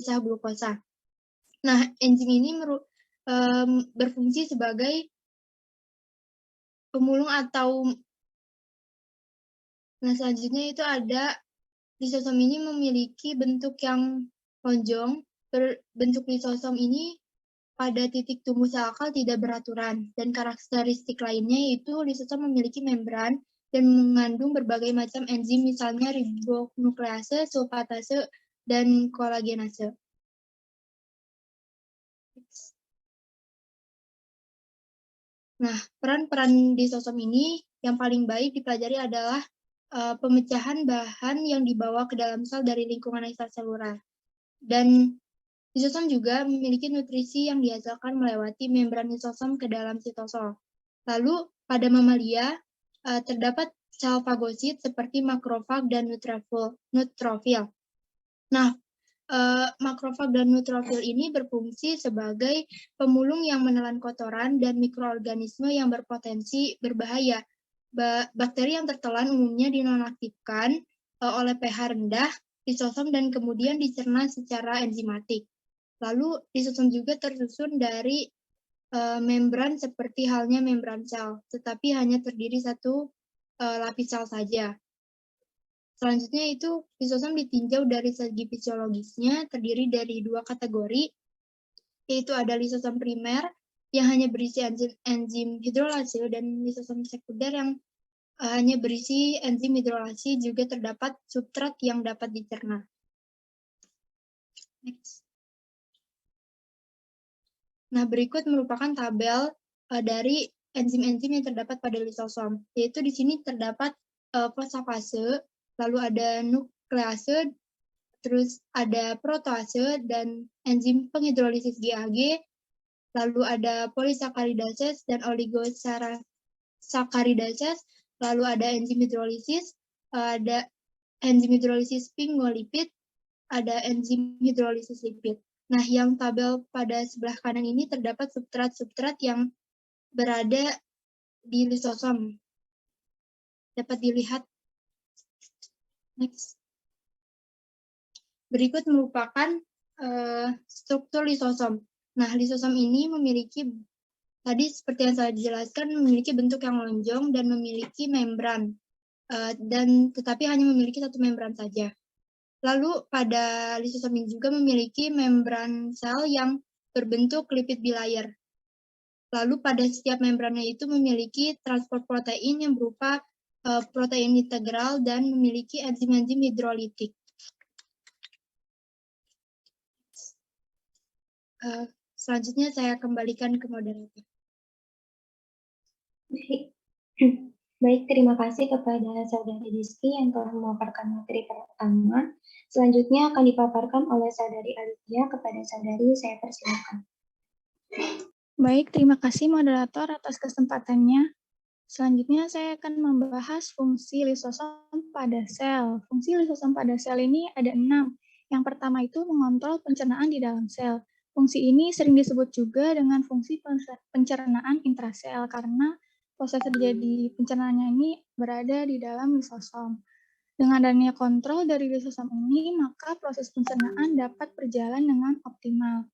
pemisah glukosa. Nah, enzim ini berfungsi sebagai pemulung selanjutnya itu ada lisosom ini memiliki bentuk yang lonjong. Bentuk lisosom ini pada titik tumbuh sel akal tidak beraturan, dan karakteristik lainnya yaitu lisosom memiliki membran dan mengandung berbagai macam enzim, misalnya ribonuklease, sulfatase, dan kolagenase. Nah, peran-peran lisosom ini yang paling baik dipelajari adalah pemecahan bahan yang dibawa ke dalam sel dari lingkungan ekstraselular. Dan lisosom juga memiliki nutrisi yang dihasilkan melewati membran lisosom ke dalam sitosol. Lalu, pada mamalia, terdapat sel fagosit seperti makrofag dan neutrofil. Nah, makrofag dan neutrofil ini berfungsi sebagai pemulung yang menelan kotoran dan mikroorganisme yang berpotensi berbahaya. Bakteri yang tertelan umumnya dinonaktifkan oleh pH rendah, lisosom, dan kemudian dicerna secara enzimatik. Lalu, lisosom juga tersusun dari membran seperti halnya membran sel, tetapi hanya terdiri satu lapis sel saja. Selanjutnya itu lisosom ditinjau dari segi fisiologisnya, terdiri dari dua kategori, yaitu ada lisosom primer yang hanya berisi enzim hidrolase, dan lisosom sekunder yang hanya berisi enzim hidrolase. Juga terdapat substrat yang dapat dicerna. Next. Nah, berikut merupakan tabel dari enzim-enzim yang terdapat pada lisosom, yaitu di sini terdapat fosfase, lalu ada nuklease, terus ada protease dan enzim penghidrolisis GAG, lalu ada polisakaridases dan oligosakaridases, lalu ada enzim hidrolisis, ada enzim hidrolisis sphingolipid, ada enzim hidrolisis lipid. Nah, yang tabel pada sebelah kanan ini terdapat substrat-substrat yang berada di lisosom. Dapat dilihat. Next. Berikut merupakan struktur lisosom. Nah, lisosom ini memiliki, tadi seperti yang saya jelaskan, memiliki bentuk yang lonjong dan memiliki membran, tetapi hanya memiliki satu membran saja. Lalu pada lisosom ini juga memiliki membran sel yang berbentuk lipid bilayer. Lalu pada setiap membrannya itu memiliki transport protein yang berupa protein integral dan memiliki enzim-enzim hidrolitik. Selanjutnya saya kembalikan ke moderator. Baik, terima kasih kepada Saudari Rizky yang telah memaparkan materi pertama. Selanjutnya akan dipaparkan oleh Saudari Alivia. Kepada Saudari, saya persilakan. Baik, terima kasih moderator atas kesempatannya. Selanjutnya saya akan membahas fungsi lisosom pada sel. Fungsi lisosom pada sel ini ada 6. Yang pertama itu mengontrol pencernaan di dalam sel. Fungsi ini sering disebut juga dengan fungsi pencernaan intrasel karena proses terjadi pencernaannya ini berada di dalam lisosom. Dengan adanya kontrol dari lisosom ini, maka proses pencernaan dapat berjalan dengan optimal.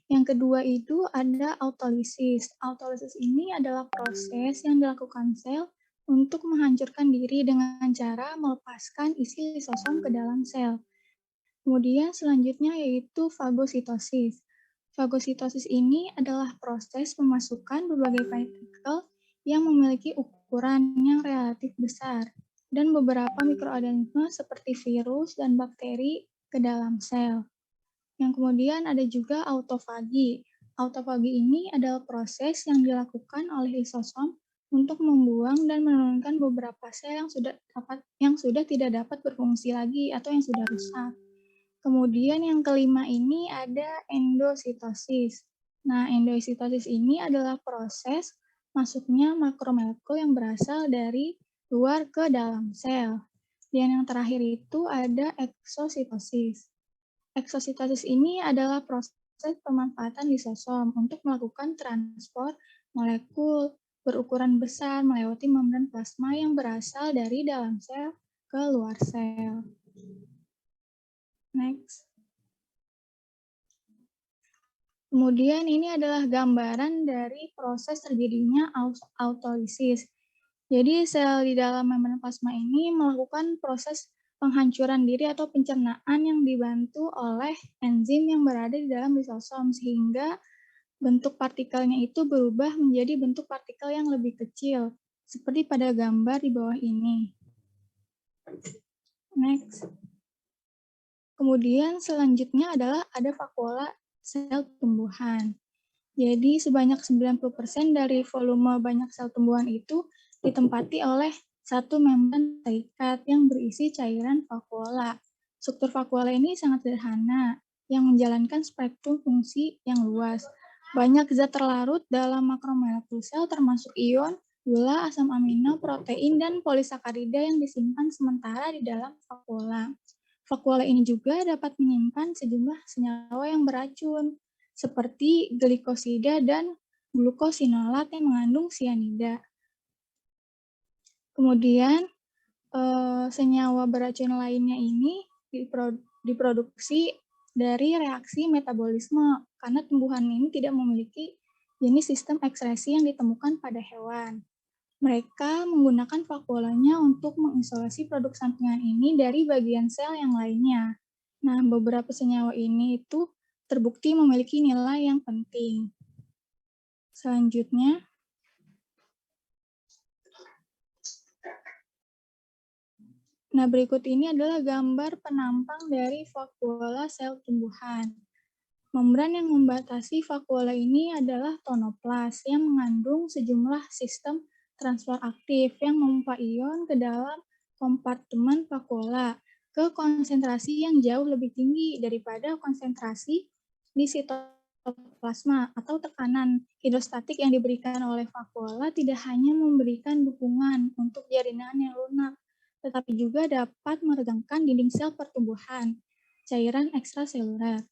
Yang kedua itu ada autolisis. Autolisis ini adalah proses yang dilakukan sel untuk menghancurkan diri dengan cara melepaskan isi lisosom ke dalam sel. Kemudian selanjutnya yaitu fagositosis. Fagositosis ini adalah proses pemasukan berbagai partikel yang memiliki ukuran yang relatif besar dan beberapa mikroorganisme seperti virus dan bakteri ke dalam sel. Yang kemudian ada juga autofagi. Autofagi ini adalah proses yang dilakukan oleh lisosom untuk membuang dan menurunkan beberapa sel yang sudah tidak dapat berfungsi lagi atau yang sudah rusak. Kemudian yang kelima ini ada endositosis. Nah, endositosis ini adalah proses masuknya makromolekul yang berasal dari luar ke dalam sel. Dan yang terakhir itu ada eksositosis. Eksositosis ini adalah proses pemanfaatan lisosom untuk melakukan transport molekul berukuran besar melewati membran plasma yang berasal dari dalam sel ke luar sel. Next. Kemudian ini adalah gambaran dari proses terjadinya autolisis. Jadi sel di dalam membran plasma ini melakukan proses penghancuran diri atau pencernaan yang dibantu oleh enzim yang berada di dalam lisosom sehingga bentuk partikelnya itu berubah menjadi bentuk partikel yang lebih kecil, seperti pada gambar di bawah ini. Next. Kemudian selanjutnya adalah ada vakuola sel tumbuhan. Jadi sebanyak 90% dari volume banyak sel tumbuhan itu ditempati oleh satu membran terikat yang berisi cairan vakuola. Struktur vakuola ini sangat sederhana, yang menjalankan spektrum fungsi yang luas. Banyak zat terlarut dalam makromolekul sel termasuk ion, gula, asam amino, protein, dan polisakarida yang disimpan sementara di dalam vakuola. Vakuola ini juga dapat menyimpan sejumlah senyawa yang beracun, seperti glikosida dan glukosinolat yang mengandung sianida. Kemudian, senyawa beracun lainnya ini diproduksi dari reaksi metabolisme, karena tumbuhan ini tidak memiliki jenis sistem ekskresi yang ditemukan pada hewan. Mereka menggunakan vakuolanya untuk mengisolasi produk sampingan ini dari bagian sel yang lainnya. Nah, beberapa senyawa ini itu terbukti memiliki nilai yang penting. Selanjutnya, nah berikut ini adalah gambar penampang dari vakuola sel tumbuhan. Membran yang membatasi vakuola ini adalah tonoplas yang mengandung sejumlah sistem transfer aktif yang memompa ion ke dalam kompartemen vakuola ke konsentrasi yang jauh lebih tinggi daripada konsentrasi di sitoplasma atau tekanan hidrostatik yang diberikan oleh vakuola tidak hanya memberikan dukungan untuk jaringan yang lunak, tetapi juga dapat meregangkan dinding sel pertumbuhan, cairan ekstraseluler.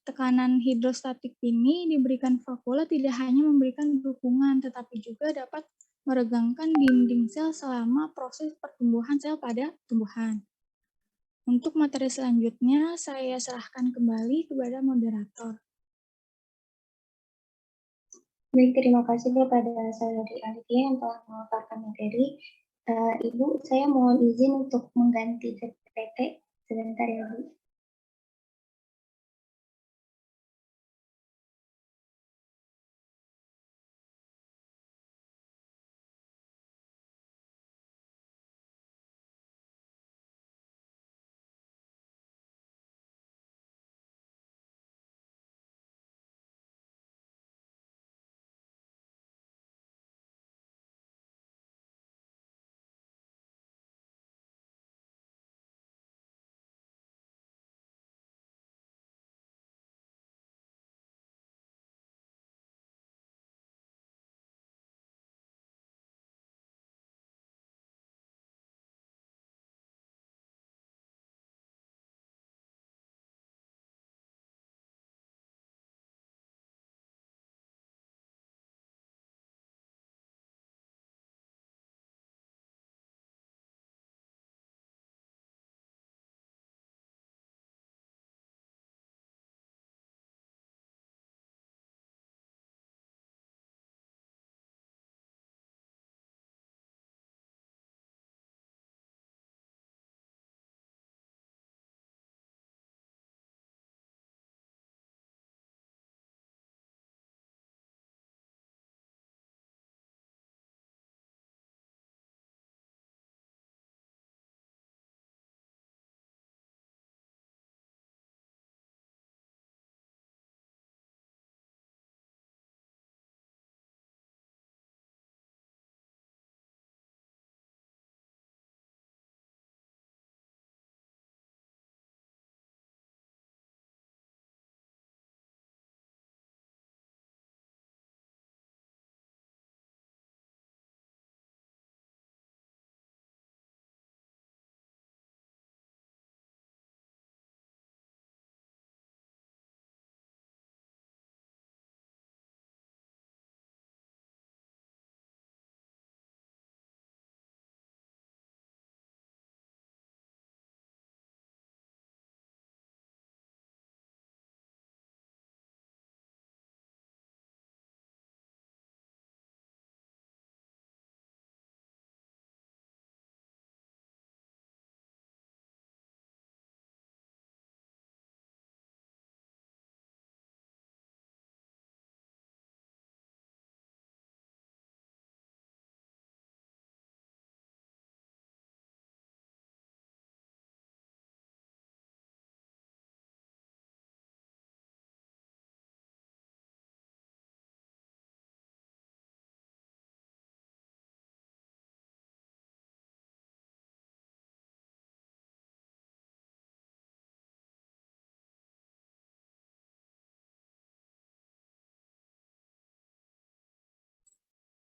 Tekanan hidrostatik ini diberikan vakuola tidak hanya memberikan dukungan, tetapi juga dapat meregangkan dinding sel selama proses pertumbuhan sel pada tumbuhan. Untuk materi selanjutnya, saya serahkan kembali kepada moderator. Baik, terima kasih kepada Saudari Alithia yang telah memaparkan materi. Ibu, saya mohon izin untuk mengganti PPT sebentar ya, Bu.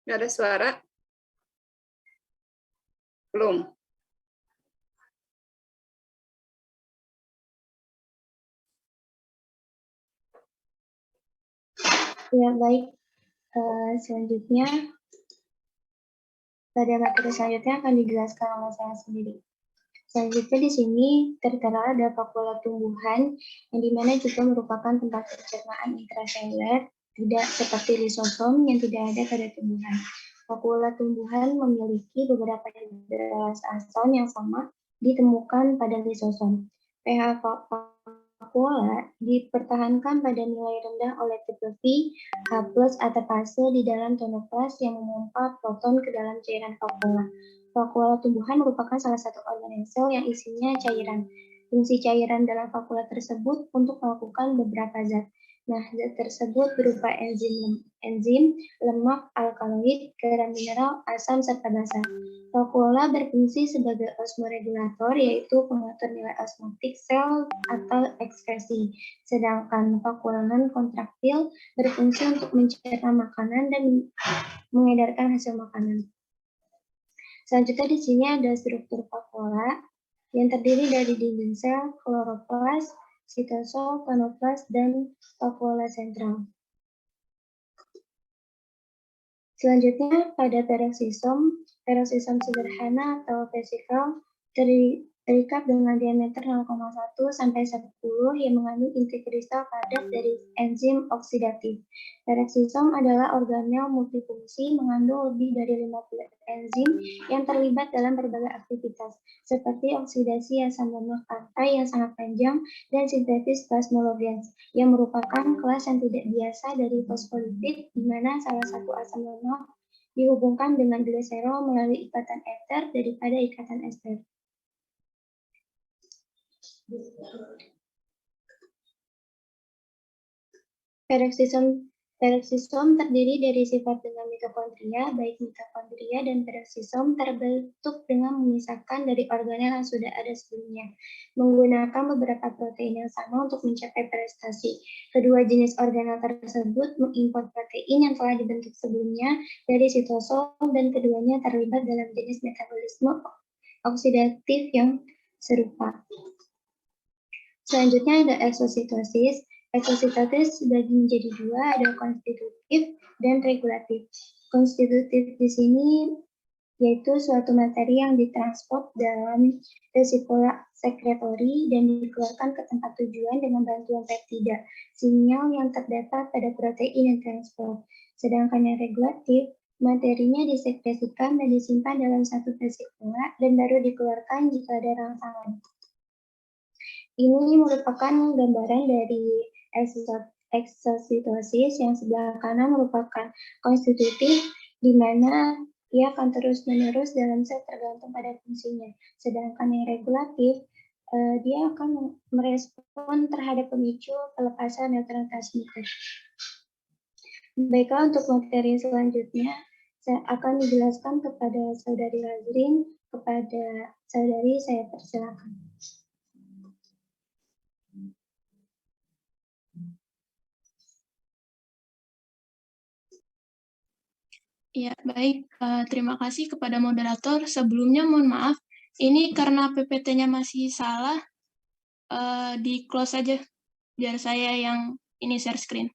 Nggak ada suara? Belum. Ya, baik. Selanjutnya, pada materi selanjutnya akan dijelaskan oleh saya sendiri. Selanjutnya di sini tertera ada vakuola tumbuhan, yang dimana juga merupakan tempat pencernaan intraseluler, tidak seperti lisosom yang tidak ada pada tumbuhan. Vakuola tumbuhan memiliki beberapa hidrasi ason yang sama ditemukan pada lisosom. pH vakuola dipertahankan pada nilai rendah oleh tipe V, H+ atapase di dalam tonoplas yang memompa proton ke dalam cairan vakuola. Vakuola tumbuhan merupakan salah satu organel sel yang isinya cairan. Fungsi cairan dalam vakuola tersebut untuk melakukan beberapa zat. Nah, zat tersebut berupa enzim, lemak, alkaloid, garam mineral, asam, serta basa. Vakuola berfungsi sebagai osmoregulator, yaitu pengatur nilai osmotik sel atau ekskresi. Sedangkan vakuola non-kontraktil berfungsi untuk mencerna makanan dan mengedarkan hasil makanan. Selanjutnya di sini ada struktur vakuola yang terdiri dari dinding sel, kloroplas, sitosol, tonoplas, dan vakuola sentral. Selanjutnya pada peroksisom sederhana atau vesikel terikat dengan diameter 0,1 sampai 10 yang mengandung inti kristal padat dari enzim oksidatif. Peroksisom adalah organel multifungsi mengandung lebih dari 50 enzim yang terlibat dalam berbagai aktivitas, seperti oksidasi asam lemak pantai yang sangat panjang dan sintesis plasmalogens, yang merupakan kelas yang tidak biasa dari fosfolipid, di mana salah satu asam lemak dihubungkan dengan gliserol melalui ikatan eter daripada ikatan ester. Peroksisom terdiri dari sifat dengan mitokondria, baik mitokondria dan peroksisom terbentuk dengan memisahkan dari organel yang sudah ada sebelumnya, menggunakan beberapa protein yang sama untuk mencapai prestasi. Kedua jenis organel tersebut mengimport protein yang telah dibentuk sebelumnya dari sitosol, dan keduanya terlibat dalam jenis metabolisme oksidatif yang serupa. Selanjutnya ada eksositosis. Eksositosis dibagi menjadi dua, ada konstitutif dan regulatif. Konstitutif di sini yaitu suatu materi yang ditransport dalam vesicula secretory dan dikeluarkan ke tempat tujuan dengan bantuan peptida, sinyal yang terdapat pada protein yang transport. Sedangkan yang regulatif, materinya disekresikan dan disimpan dalam satu vesikula dan baru dikeluarkan jika ada rangsangan. Ini merupakan gambaran dari eksositosis, yang sebelah kanan merupakan konstitutif, di mana ia akan terus-menerus dalam sel tergantung pada fungsinya. Sedangkan yang regulatif, dia akan merespon terhadap pemicu pelepasan neurotransmitter. Baiklah, untuk materi selanjutnya, saya akan dijelaskan kepada Saudari Lazrin. Kepada Saudari, saya persilakan. Ya, baik. Terima kasih kepada moderator. Sebelumnya mohon maaf, ini karena PPT-nya masih salah, di close aja, biar saya yang ini share screen.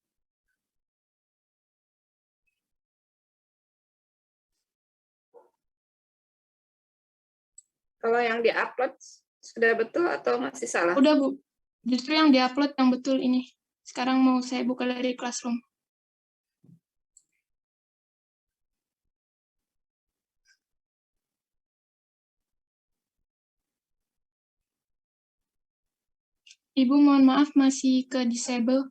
Kalau yang di-upload sudah betul atau masih salah? Udah, Bu. Justru yang di-upload yang betul ini. Sekarang mau saya buka dari Classroom. Ibu mohon maaf masih ke disable.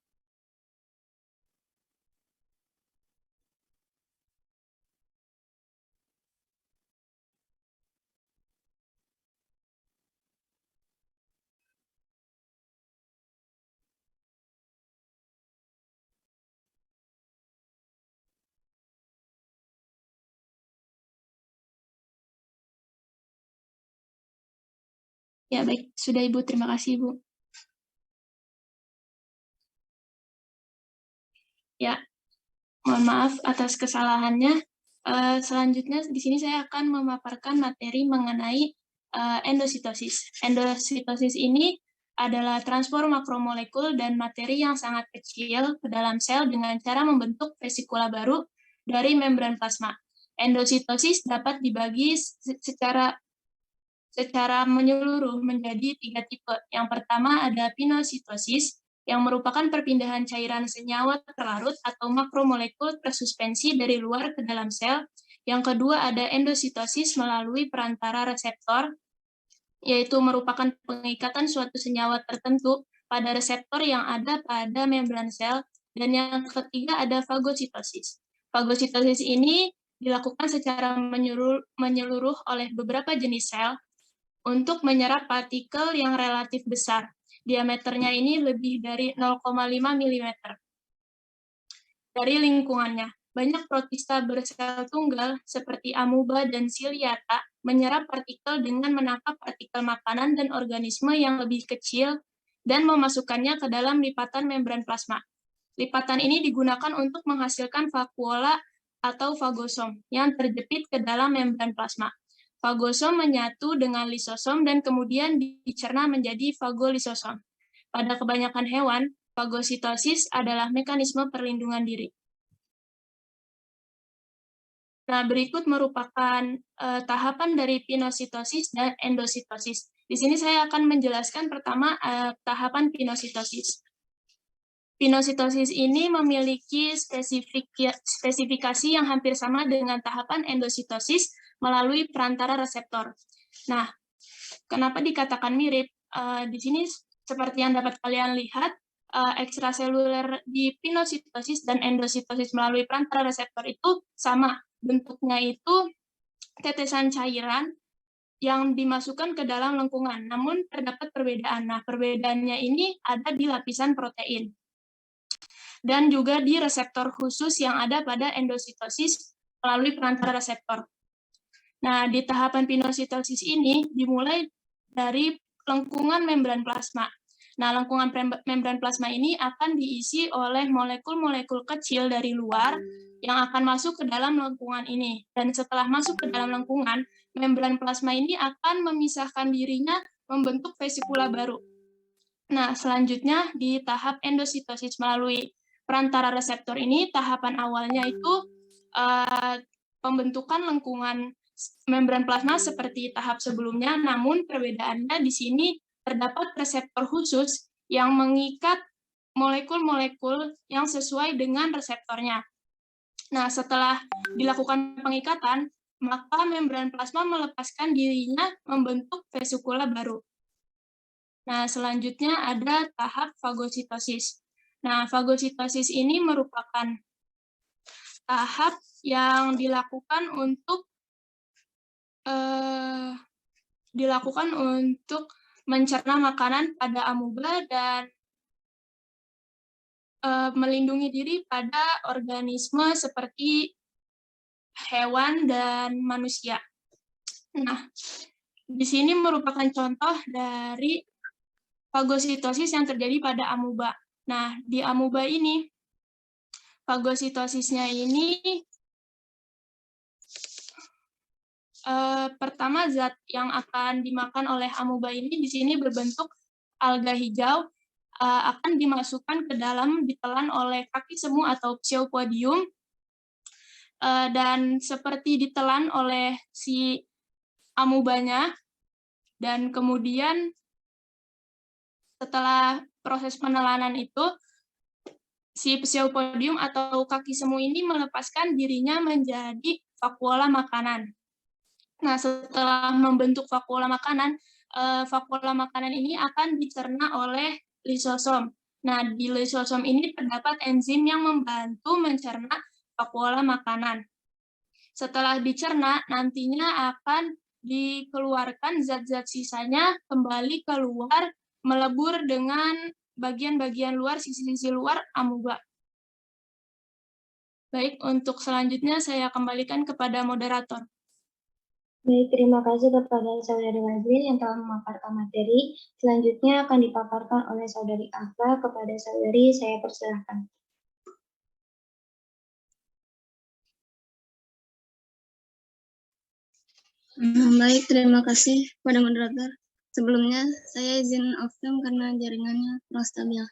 Ya, baik. Sudah, Ibu. Terima kasih, Ibu. Ya, mohon maaf atas kesalahannya. Selanjutnya di sini saya akan memaparkan materi mengenai endositosis. Endositosis ini adalah transport makromolekul dan materi yang sangat kecil ke dalam sel dengan cara membentuk vesikula baru dari membran plasma. Endositosis dapat dibagi secara menyeluruh menjadi 3 tipe. Yang pertama ada pinositosis, yang merupakan perpindahan cairan senyawa terlarut atau makromolekul tersuspensi dari luar ke dalam sel. Yang kedua ada endositosis melalui perantara reseptor, yaitu merupakan pengikatan suatu senyawa tertentu pada reseptor yang ada pada membran sel. Dan yang ketiga ada fagositosis. Fagositosis ini dilakukan secara menyeluruh oleh beberapa jenis sel untuk menyerap partikel yang relatif besar. Diameternya ini lebih dari 0,5 mm dari lingkungannya. Banyak protista bersel tunggal seperti amuba dan ciliata menyerap partikel dengan menangkap partikel makanan dan organisme yang lebih kecil dan memasukkannya ke dalam lipatan membran plasma. Lipatan ini digunakan untuk menghasilkan vakuola atau fagosom yang terjepit ke dalam membran plasma. Fagosom menyatu dengan lisosom dan kemudian dicerna menjadi fagolisosom. Pada kebanyakan hewan, fagositosis adalah mekanisme perlindungan diri. Nah, berikut merupakan tahapan dari pinositosis dan endositosis. Di sini saya akan menjelaskan pertama tahapan pinositosis. Pinositosis ini memiliki spesifikasi yang hampir sama dengan tahapan endositosis melalui perantara reseptor. Nah, kenapa dikatakan mirip? Di sini seperti yang dapat kalian lihat, ekstraseluler di pinositosis dan endositosis melalui perantara reseptor itu sama. Bentuknya itu tetesan cairan yang dimasukkan ke dalam lengkungan, namun terdapat perbedaan. Nah, perbedaannya ini ada di lapisan protein dan juga di reseptor khusus yang ada pada endositosis melalui perantara reseptor. Nah, di tahapan pinositosis ini dimulai dari lengkungan membran plasma. Nah, lengkungan membran plasma ini akan diisi oleh molekul-molekul kecil dari luar yang akan masuk ke dalam lengkungan ini. Dan setelah masuk ke dalam lengkungan, membran plasma ini akan memisahkan dirinya membentuk vesikula baru. Nah, selanjutnya di tahap endositosis melalui perantara reseptor ini, tahapan awalnya itu pembentukan lengkungan membran plasma seperti tahap sebelumnya, namun perbedaannya di sini terdapat reseptor khusus yang mengikat molekul-molekul yang sesuai dengan reseptornya. Nah, setelah dilakukan pengikatan, maka membran plasma melepaskan dirinya membentuk vesikula baru. Nah, selanjutnya ada tahap fagositosis. Nah, fagositosis ini merupakan tahap yang dilakukan untuk mencerna makanan pada amuba dan melindungi diri pada organisme seperti hewan dan manusia. Nah, di sini merupakan contoh dari fagositosis yang terjadi pada amuba. Nah, di amuba ini, fagositosisnya ini pertama zat yang akan dimakan oleh amuba ini di sini berbentuk alga hijau, akan dimasukkan ke dalam, ditelan oleh kaki semu atau pseudopodium, dan seperti ditelan oleh si amubanya, dan kemudian setelah proses penelanan itu, si pseudopodium atau kaki semu ini melepaskan dirinya menjadi vakuola makanan. Nah, setelah membentuk vakuola makanan ini akan dicerna oleh lisosom. Nah, di lisosom ini terdapat enzim yang membantu mencerna vakuola makanan. Setelah dicerna, nantinya akan dikeluarkan zat-zat sisanya kembali keluar, melebur dengan bagian-bagian luar, sisi-sisi luar amuba. Baik, untuk selanjutnya saya kembalikan kepada moderator. Baik, terima kasih kepada Saudari Wazlin yang telah memaparkan materi. Selanjutnya akan dipaparkan oleh Saudari Afla. Kepada Saudari, saya persilahkan. Baik, terima kasih kepada moderator. Sebelumnya, saya izin off-cam karena jaringannya kurang stabil.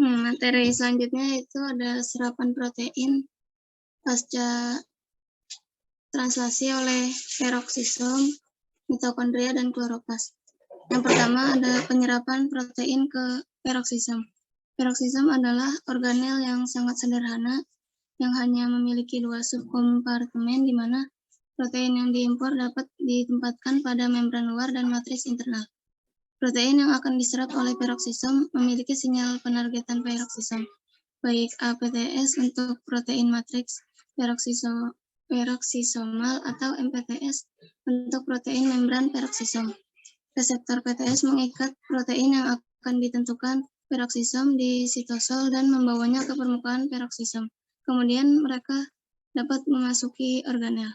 Materi selanjutnya itu ada serapan protein pasca translasi oleh peroksisom, mitokondria, dan kloroplas. Yang pertama ada penyerapan protein ke peroksisom. Peroksisom adalah organel yang sangat sederhana yang hanya memiliki 2 subkompartemen di mana protein yang diimpor dapat ditempatkan pada membran luar dan matriks internal. Protein yang akan diserap oleh peroksisom memiliki sinyal penargetan peroksisom, baik APTS untuk protein matriks peroksisomal atau MPTS untuk protein membran peroksisom. Reseptor PTS mengikat protein yang akan ditentukan peroksisom di sitosol dan membawanya ke permukaan peroksisom. Kemudian mereka dapat memasuki organel.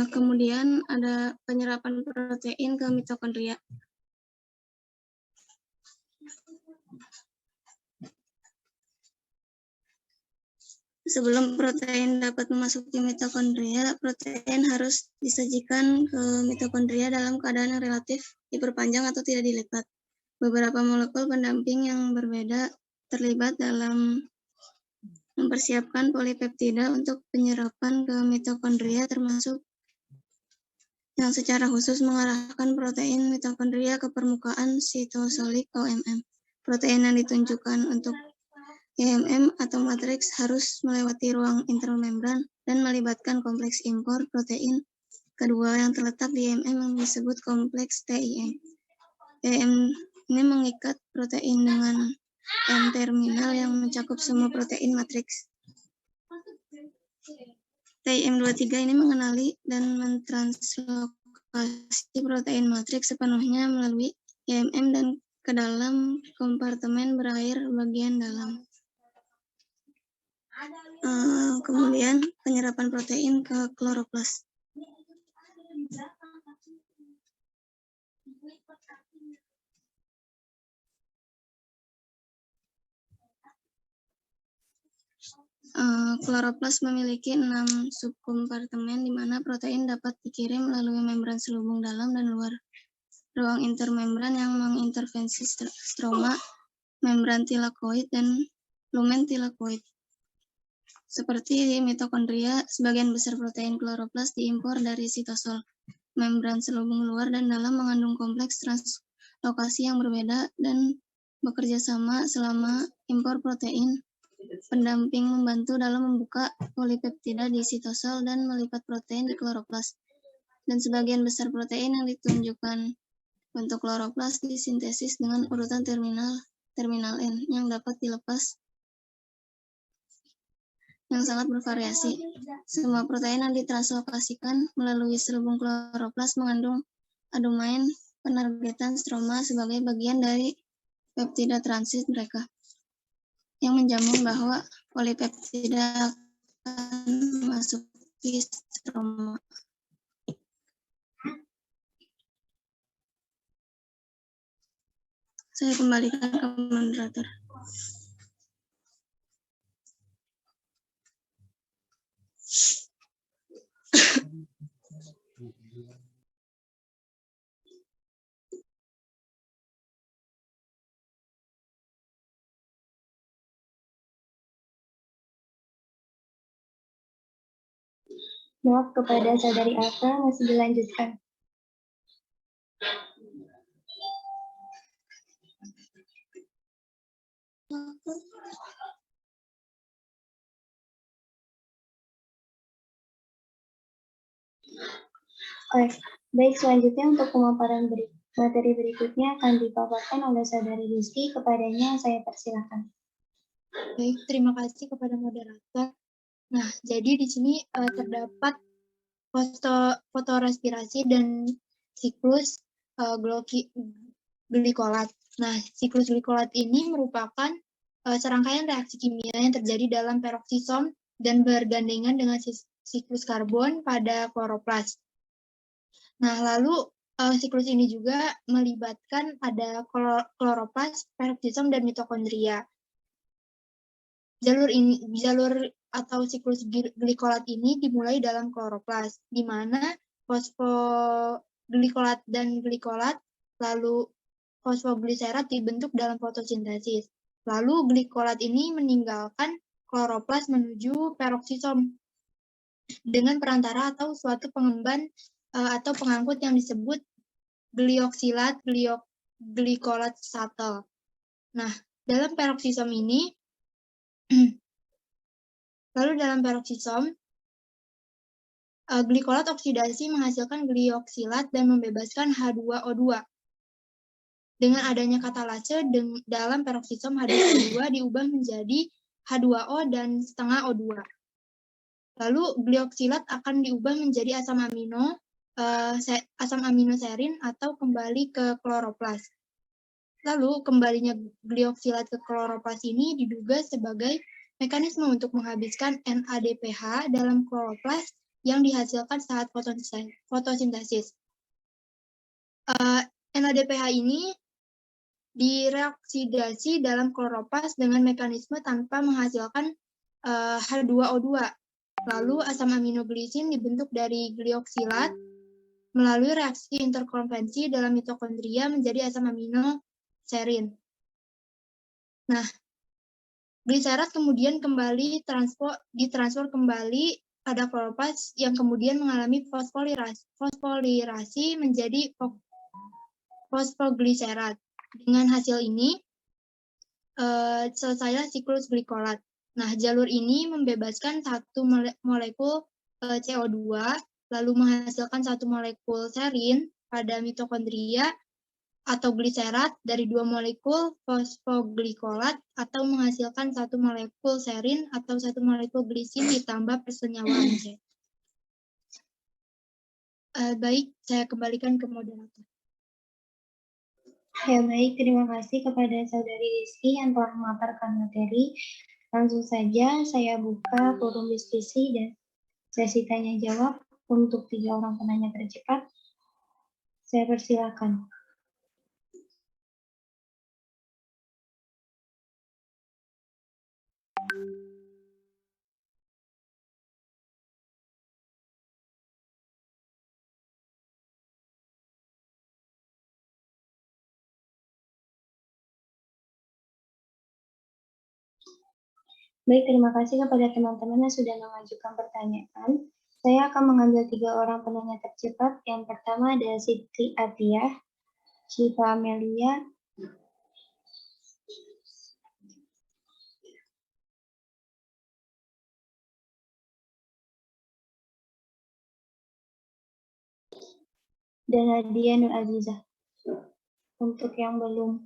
Kemudian ada penyerapan protein ke mitokondria. Sebelum protein dapat memasuki mitokondria, protein harus disajikan ke mitokondria dalam keadaan yang relatif diperpanjang atau tidak dilipat. Beberapa molekul pendamping yang berbeda terlibat dalam mempersiapkan polipeptida untuk penyerapan ke mitokondria, termasuk yang secara khusus mengarahkan protein mitokondria ke permukaan sitosolik OMM. Protein yang ditunjukkan untuk EMM atau matriks harus melewati ruang intermembran dan melibatkan kompleks impor protein kedua yang terletak di EMM yang disebut kompleks TIM. TIM ini mengikat protein dengan N-terminal yang mencakup semua protein matriks. TIM23 ini mengenali dan mentranslokasi protein matriks sepenuhnya melalui EMM dan ke dalam kompartemen berair bagian dalam. Kemudian penyerapan protein ke kloroplas. Kloroplas memiliki 6 subkompartemen di mana protein dapat dikirim melalui membran selubung dalam dan luar ruang intermembran yang mengintervensi stroma, membran tilakoid, dan lumen tilakoid. Seperti di mitokondria, sebagian besar protein kloroplas diimpor dari sitosol. Membran selubung luar dan dalam mengandung kompleks translokasi yang berbeda dan bekerja sama selama impor protein pendamping membantu dalam membuka polipeptida di sitosol dan melipat protein di kloroplas. Dan sebagian besar protein yang ditunjukkan untuk kloroplas disintesis dengan urutan terminal N yang dapat dilepas yang sangat bervariasi. Semua protein yang ditranslokasikan melalui selubung kloroplas mengandung adomain penargetan stroma sebagai bagian dari peptida transit mereka, yang menjamin bahwa polipeptida akan memasuki stroma. Saya kembalikan ke moderator. Maaf kepada saudari Alfa, masih dilanjutkan. Baik, selanjutnya untuk pemaparan materi berikutnya akan dipaparkan oleh saudari Rizky. Kepadanya saya persilakan. Baik, terima kasih kepada moderator. Nah, jadi di sini terdapat fotorespirasi dan siklus glikolat. Nah, siklus glikolat ini merupakan serangkaian reaksi kimia yang terjadi dalam peroksisom dan bergandengan dengan siklus karbon pada kloroplas. Nah, lalu Siklus ini juga melibatkan ada kloroplas, peroksisom, dan mitokondria. Jalur atau siklus glikolat ini dimulai dalam kloroplas, di mana fosfoglikolat dan glikolat, lalu fosfogliserat dibentuk dalam fotosintesis. Lalu glikolat ini meninggalkan kloroplas menuju peroksisom dengan perantara atau suatu pengemban atau pengangkut yang disebut glioksilat glikolat shuttle. Nah, dalam peroksisom ini glikolat oksidasi menghasilkan glioksilat dan membebaskan H2O2. Dengan adanya katalase dalam peroksisom, H2O2 diubah menjadi H2O dan setengah O2. Lalu glioksilat akan diubah menjadi asam amino serin atau kembali ke kloroplas. Lalu kembalinya glioksilat ke kloroplas ini diduga sebagai mekanisme untuk menghabiskan NADPH dalam kloroplas yang dihasilkan saat fotosintesis. NADPH ini direoksidasi dalam kloroplas dengan mekanisme tanpa menghasilkan H2O2. Lalu asam aminoglisin dibentuk dari glioksilat melalui reaksi interkonvensi dalam mitokondria menjadi asam amino serin. Nah, gliserat kemudian ditransfer kembali pada kloroplas yang kemudian mengalami fosfolirasi menjadi fosfogliserat. Dengan hasil ini, selesailah siklus glikolat. Nah, jalur ini membebaskan satu molekul CO2, lalu menghasilkan satu molekul serin pada mitokondria atau gliserat dari dua molekul fosfoglikolat atau menghasilkan satu molekul serin atau satu molekul glisin ditambah persenyawaan C. Baik, saya kembalikan ke moderator. Ya, baik. Terima kasih kepada Saudari Rizky yang telah memaparkan materi. Langsung saja saya buka forum diskusi dan sesi tanya jawab untuk 3 orang penanya tercepat. Saya persilakan. Baik, terima kasih kepada teman-teman yang sudah mengajukan pertanyaan. Saya akan mengambil 3 orang penanya tercepat. Yang pertama ada Siti Atiyah, Syifa Amelia, dan Nadia Nur Azizah. Untuk yang belum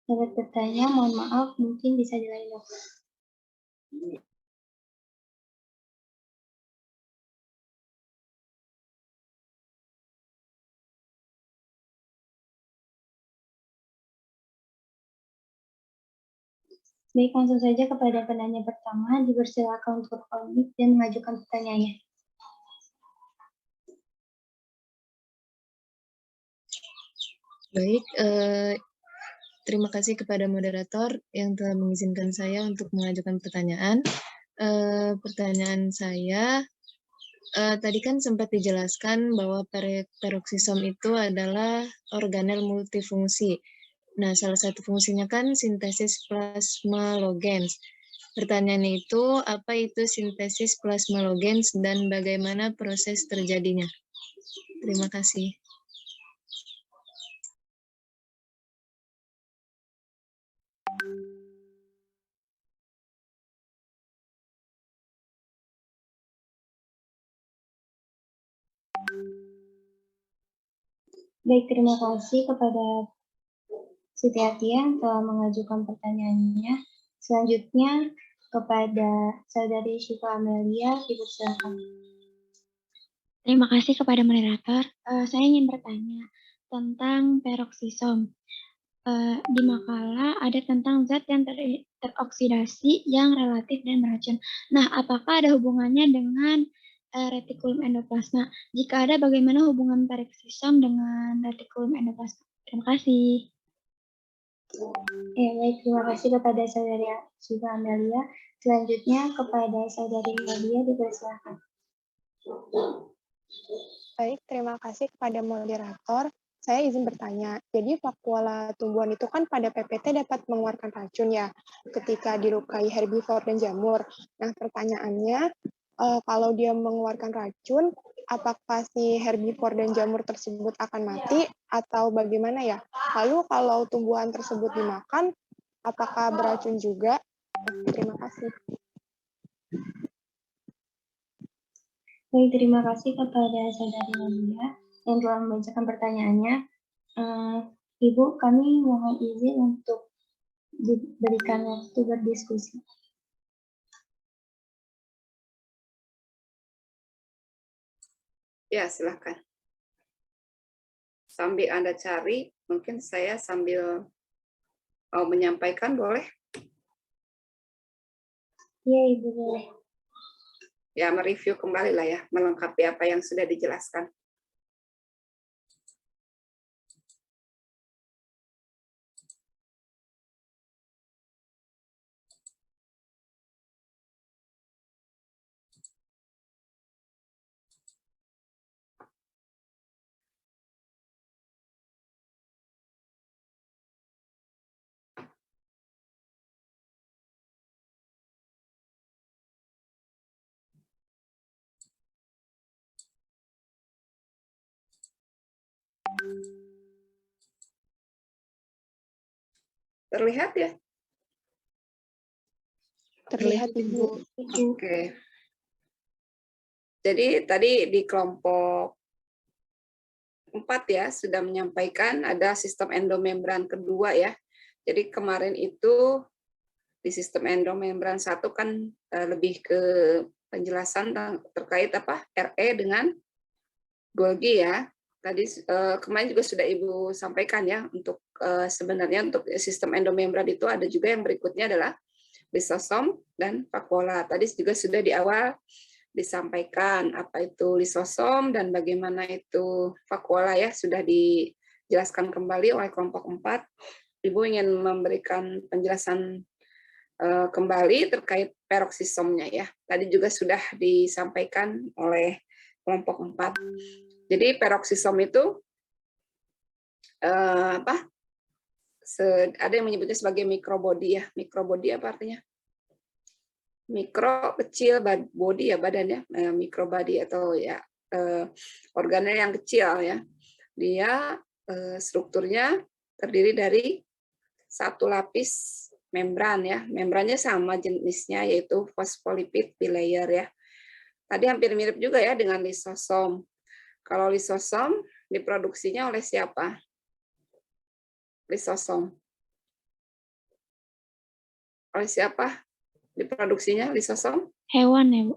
dapat bertanya, mohon maaf, mungkin bisa dilain waktu. Baik, langsung saja kepada penanya pertama, dipersilakan untuk unmute dan mengajukan pertanyaannya. Baik, terima kasih kepada moderator yang telah mengizinkan saya untuk mengajukan pertanyaan. Pertanyaan saya, tadi kan sempat dijelaskan bahwa peroksisom itu adalah organel multifungsi. Nah, salah satu fungsinya kan sintesis plasmalogens. Pertanyaannya itu, apa itu sintesis plasmalogens dan bagaimana proses terjadinya? Terima kasih. Baik, terima kasih kepada Siti Atiyah yang telah mengajukan pertanyaannya. Selanjutnya kepada Saudari Syifa Amelia, dipersilakan. Terima kasih kepada moderator. Saya ingin bertanya tentang peroksisom. Di makalah ada tentang zat yang teroksidasi yang relatif dan beracun. Nah, apakah ada hubungannya dengan retikulum endoplasma? Jika ada, bagaimana hubungan peroksisom dengan retikulum endoplasma? Terima kasih. Baik, terima kasih kepada Saudari Syifa Amelia. Selanjutnya kepada Saudari Nadia dipersilakan. Baik, terima kasih kepada moderator. Saya izin bertanya, jadi vakuola tumbuhan itu kan pada PPT dapat mengeluarkan racun ya, ketika dilukai herbivor dan jamur. Nah, pertanyaannya, kalau dia mengeluarkan racun, apakah si herbivor dan jamur tersebut akan mati, atau bagaimana ya? Lalu kalau tumbuhan tersebut dimakan, apakah beracun juga? Terima kasih. Baik, terima kasih kepada Saudari Nadia yang telah membacakan pertanyaannya. Ibu, kami mohon izin untuk diberikan waktu berdiskusi. Ya, silakan. Sambil Anda cari, mungkin saya sambil mau menyampaikan, boleh? Iya, Ibu, boleh. Ya, mereview kembali lah ya, melengkapi apa yang sudah dijelaskan. Terlihat ya? Terlihat, Ibu. Oke. Jadi tadi di kelompok 4 ya, sudah menyampaikan ada sistem endomembran kedua ya. Jadi kemarin itu di sistem endomembran 1 kan lebih ke penjelasan terkait apa RE dengan Golgi ya. Tadi kemarin juga sudah Ibu sampaikan ya, untuk sebenarnya untuk sistem endomembran itu ada juga yang berikutnya adalah lisosom dan vakuola. Tadi juga sudah di awal disampaikan apa itu lisosom dan bagaimana itu vakuola ya, sudah dijelaskan kembali oleh kelompok 4. Ibu ingin memberikan penjelasan kembali terkait peroksisomnya ya. Tadi juga sudah disampaikan oleh kelompok 4. Jadi peroksisom itu ada yang menyebutnya sebagai mikrobody ya. Mikrobody apa artinya? Mikro kecil, body ya badannya, mikrobody atau ya organel yang kecil ya. Dia strukturnya terdiri dari satu lapis membran ya. Membrannya sama jenisnya yaitu fosfolipid bilayer ya. Tadi hampir mirip juga ya dengan lisosom. Kalau lisosom diproduksinya oleh siapa? Lisosom. Oleh siapa diproduksinya lisosom? Hewan ya, Bu?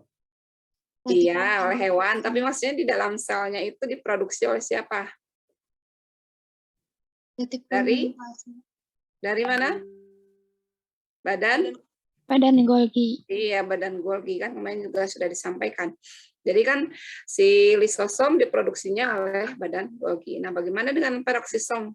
Iya, oleh hewan. Tapi maksudnya di dalam selnya itu diproduksi oleh siapa? Dari mana? Badan Golgi. Iya, badan Golgi kan kemarin juga sudah disampaikan. Jadi kan si lisosom diproduksinya oleh badan Golgi. Nah, bagaimana dengan peroksisom?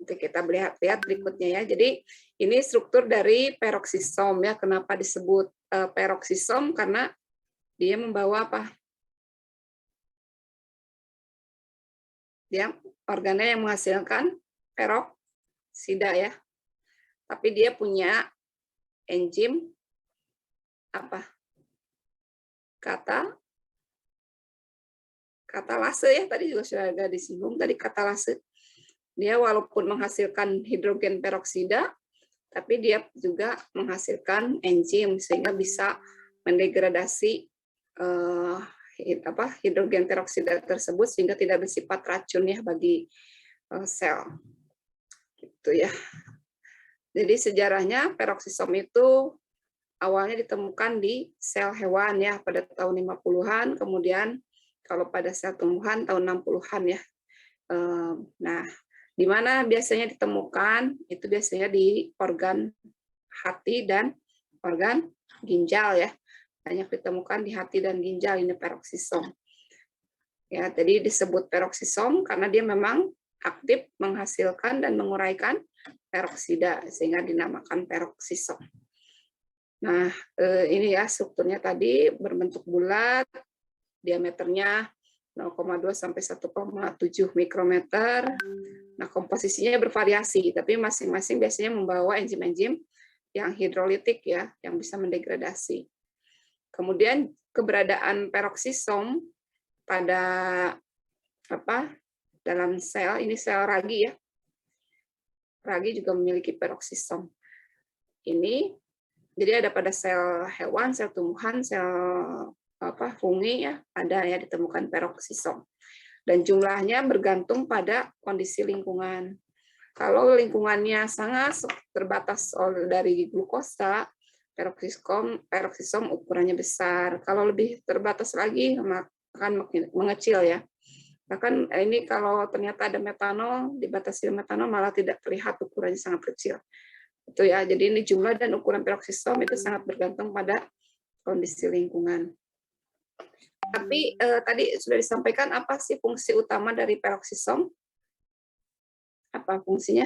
Nanti kita lihat berikutnya ya. Jadi ini struktur dari peroksisom ya. Kenapa disebut peroksisom? Karena dia membawa apa? Dia organel yang menghasilkan peroksida ya. Tapi dia punya enzim apa? Katalase ya. Tadi juga sudah ada disinggung tadi katalase. Dia walaupun menghasilkan hidrogen peroksida, tapi dia juga menghasilkan enzim sehingga bisa mendegradasi hidrogen peroksida tersebut sehingga tidak bersifat racun ya bagi sel. Gitu ya. Jadi sejarahnya peroksisom itu awalnya ditemukan di sel hewan ya pada tahun 50-an, kemudian kalau pada sel tumbuhan tahun 60-an ya. Nah, di mana biasanya ditemukan? Itu biasanya di organ hati dan organ ginjal ya. banyak ditemukan di hati dan ginjal, ini peroksisom. Ya, jadi disebut peroksisom karena dia memang aktif menghasilkan dan menguraikan peroksida sehingga dinamakan peroksisom. Nah, ini ya strukturnya tadi berbentuk bulat, diameternya 0,2 sampai 1,7 mikrometer. Nah, komposisinya bervariasi, tapi masing-masing biasanya membawa enzim-enzim yang hidrolitik ya, yang bisa mendegradasi. Kemudian keberadaan peroksisom pada dalam sel, ini sel ragi ya. Ragi juga memiliki peroksisom. Ini jadi ada pada sel hewan, sel tumbuhan, sel fungi ya, ada ya ditemukan peroksisom. Dan jumlahnya bergantung pada kondisi lingkungan. Kalau lingkungannya sangat terbatas dari glukosa, peroksisom ukurannya besar. Kalau lebih terbatas lagi akan mengecil ya. Bahkan ini kalau ternyata ada metanol, dibatasi metanol malah tidak terlihat ukurannya sangat kecil. Itu ya. Jadi ini jumlah dan ukuran peroksisom itu sangat bergantung pada kondisi lingkungan. Tapi tadi sudah disampaikan apa sih fungsi utama dari peroksisom? Apa fungsinya?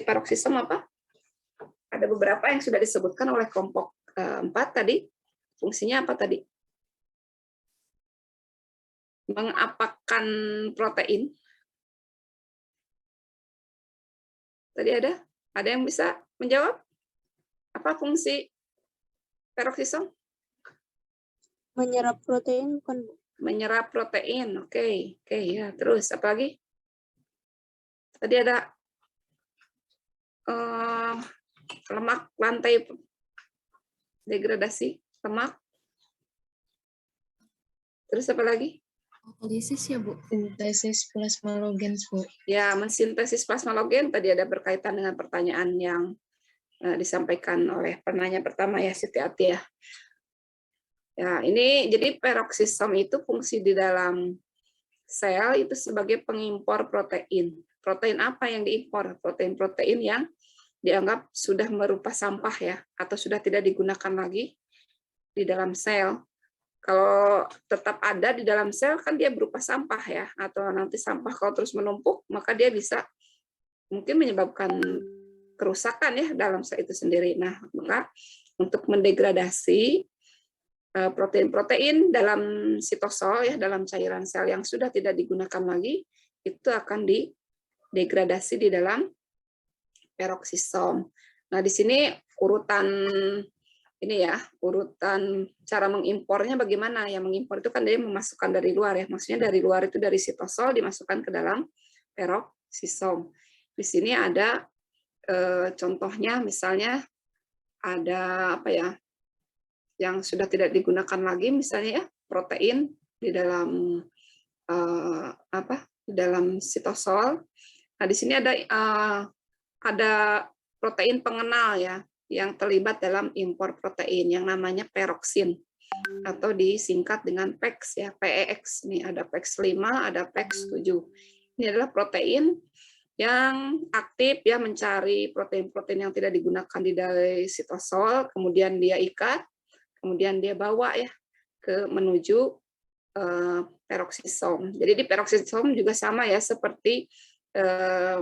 Peroksisom apa? Ada beberapa yang sudah disebutkan oleh kelompok 4 tadi. Fungsinya apa tadi? Mengapakan protein. Tadi ada yang bisa menjawab? Apa fungsi peroksisom? Menyerap protein, bukan? Menyerap protein, oke ya. Terus apa lagi? Tadi ada lemak lantai degradasi lemak. Terus apa lagi? Sintesis ya Bu, sintesis plasmalogen Bu. Ya, mensintesis plasmalogen tadi ada berkaitan dengan pertanyaan yang disampaikan oleh penanya pertama ya, Siti Atia. Ya, ini jadi peroksisom itu fungsi di dalam sel itu sebagai pengimpor protein. Protein apa yang diimpor? Protein-protein yang dianggap sudah berupa sampah ya, atau sudah tidak digunakan lagi di dalam sel. Kalau tetap ada di dalam sel kan dia berupa sampah ya, atau nanti sampah kalau terus menumpuk maka dia bisa mungkin menyebabkan kerusakan ya dalam sel itu sendiri. Nah, maka untuk mendegradasi protein-protein dalam sitosol ya, dalam cairan sel yang sudah tidak digunakan lagi, itu akan didegradasi di dalam peroksisom. Nah, di sini urutan cara mengimpornya bagaimana ya. Mengimpor itu kan dia memasukkan dari luar ya, maksudnya dari luar itu dari sitosol dimasukkan ke dalam peroksisom. Di sini ada contohnya, misalnya ada yang sudah tidak digunakan lagi, misalnya ya protein di dalam di dalam sitosol. Nah, di sini ada protein pengenal ya yang terlibat dalam impor protein yang namanya peroksin atau disingkat dengan PEX ya, PEX. Ini ada PEX 5, ada PEX 7. Ini adalah protein yang aktif ya mencari protein-protein yang tidak digunakan di dalam sitosol, kemudian dia ikat, kemudian dia bawa ya menuju peroksisom. Jadi di peroksisom juga sama ya seperti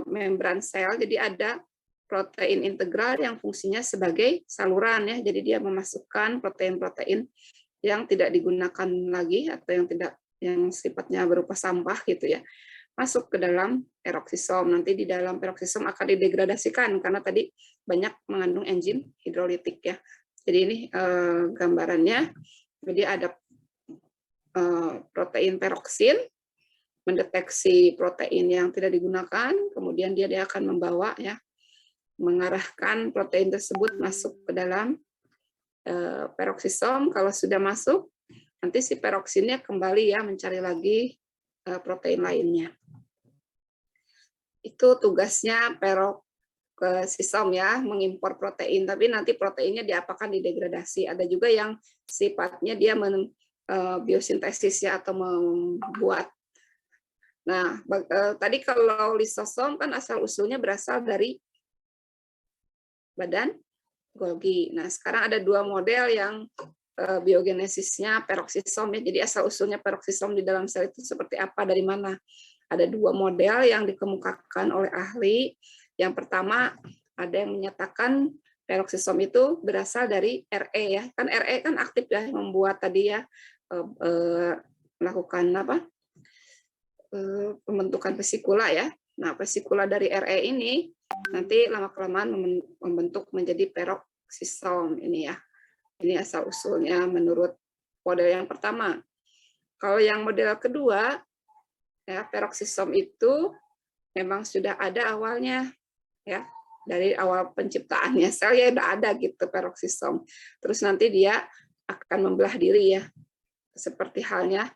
membran sel, jadi ada protein integral yang fungsinya sebagai saluran ya. Jadi dia memasukkan protein-protein yang tidak digunakan lagi atau yang sifatnya berupa sampah gitu ya, masuk ke dalam peroksisom. Nanti di dalam peroksisom akan didegradasikan karena tadi banyak mengandung enzim hidrolitik ya. Jadi ini gambarannya. Jadi ada protein peroksin mendeteksi protein yang tidak digunakan, kemudian dia akan membawa ya, mengarahkan protein tersebut masuk ke dalam peroksisom. Kalau sudah masuk, nanti si peroksinnya kembali ya mencari lagi protein lainnya. Itu tugasnya peroksisom ya, mengimpor protein. Tapi nanti proteinnya diapakan, didegradasi. Ada juga yang sifatnya dia biosintesis ya, atau membuat. Nah, tadi kalau lisosom kan asal usulnya berasal dari badan Golgi. Nah, sekarang ada dua model yang biogenesisnya peroksisom ya. Jadi asal usulnya peroksisom di dalam sel itu seperti apa, dari mana? Ada dua model yang dikemukakan oleh ahli. Yang pertama ada yang menyatakan peroksisom itu berasal dari RE ya. Kan RE kan aktif ya, membuat tadi ya melakukan apa? Pembentukan vesikula ya. Nah, vesikula dari RE ini nanti lama-kelamaan membentuk menjadi peroksisom ini ya. Ini asal usulnya menurut model yang pertama. Kalau yang model kedua, ya, peroksisom itu memang sudah ada awalnya, ya, dari awal penciptaannya sel ya udah ada gitu peroksisom. Terus nanti dia akan membelah diri ya, seperti halnya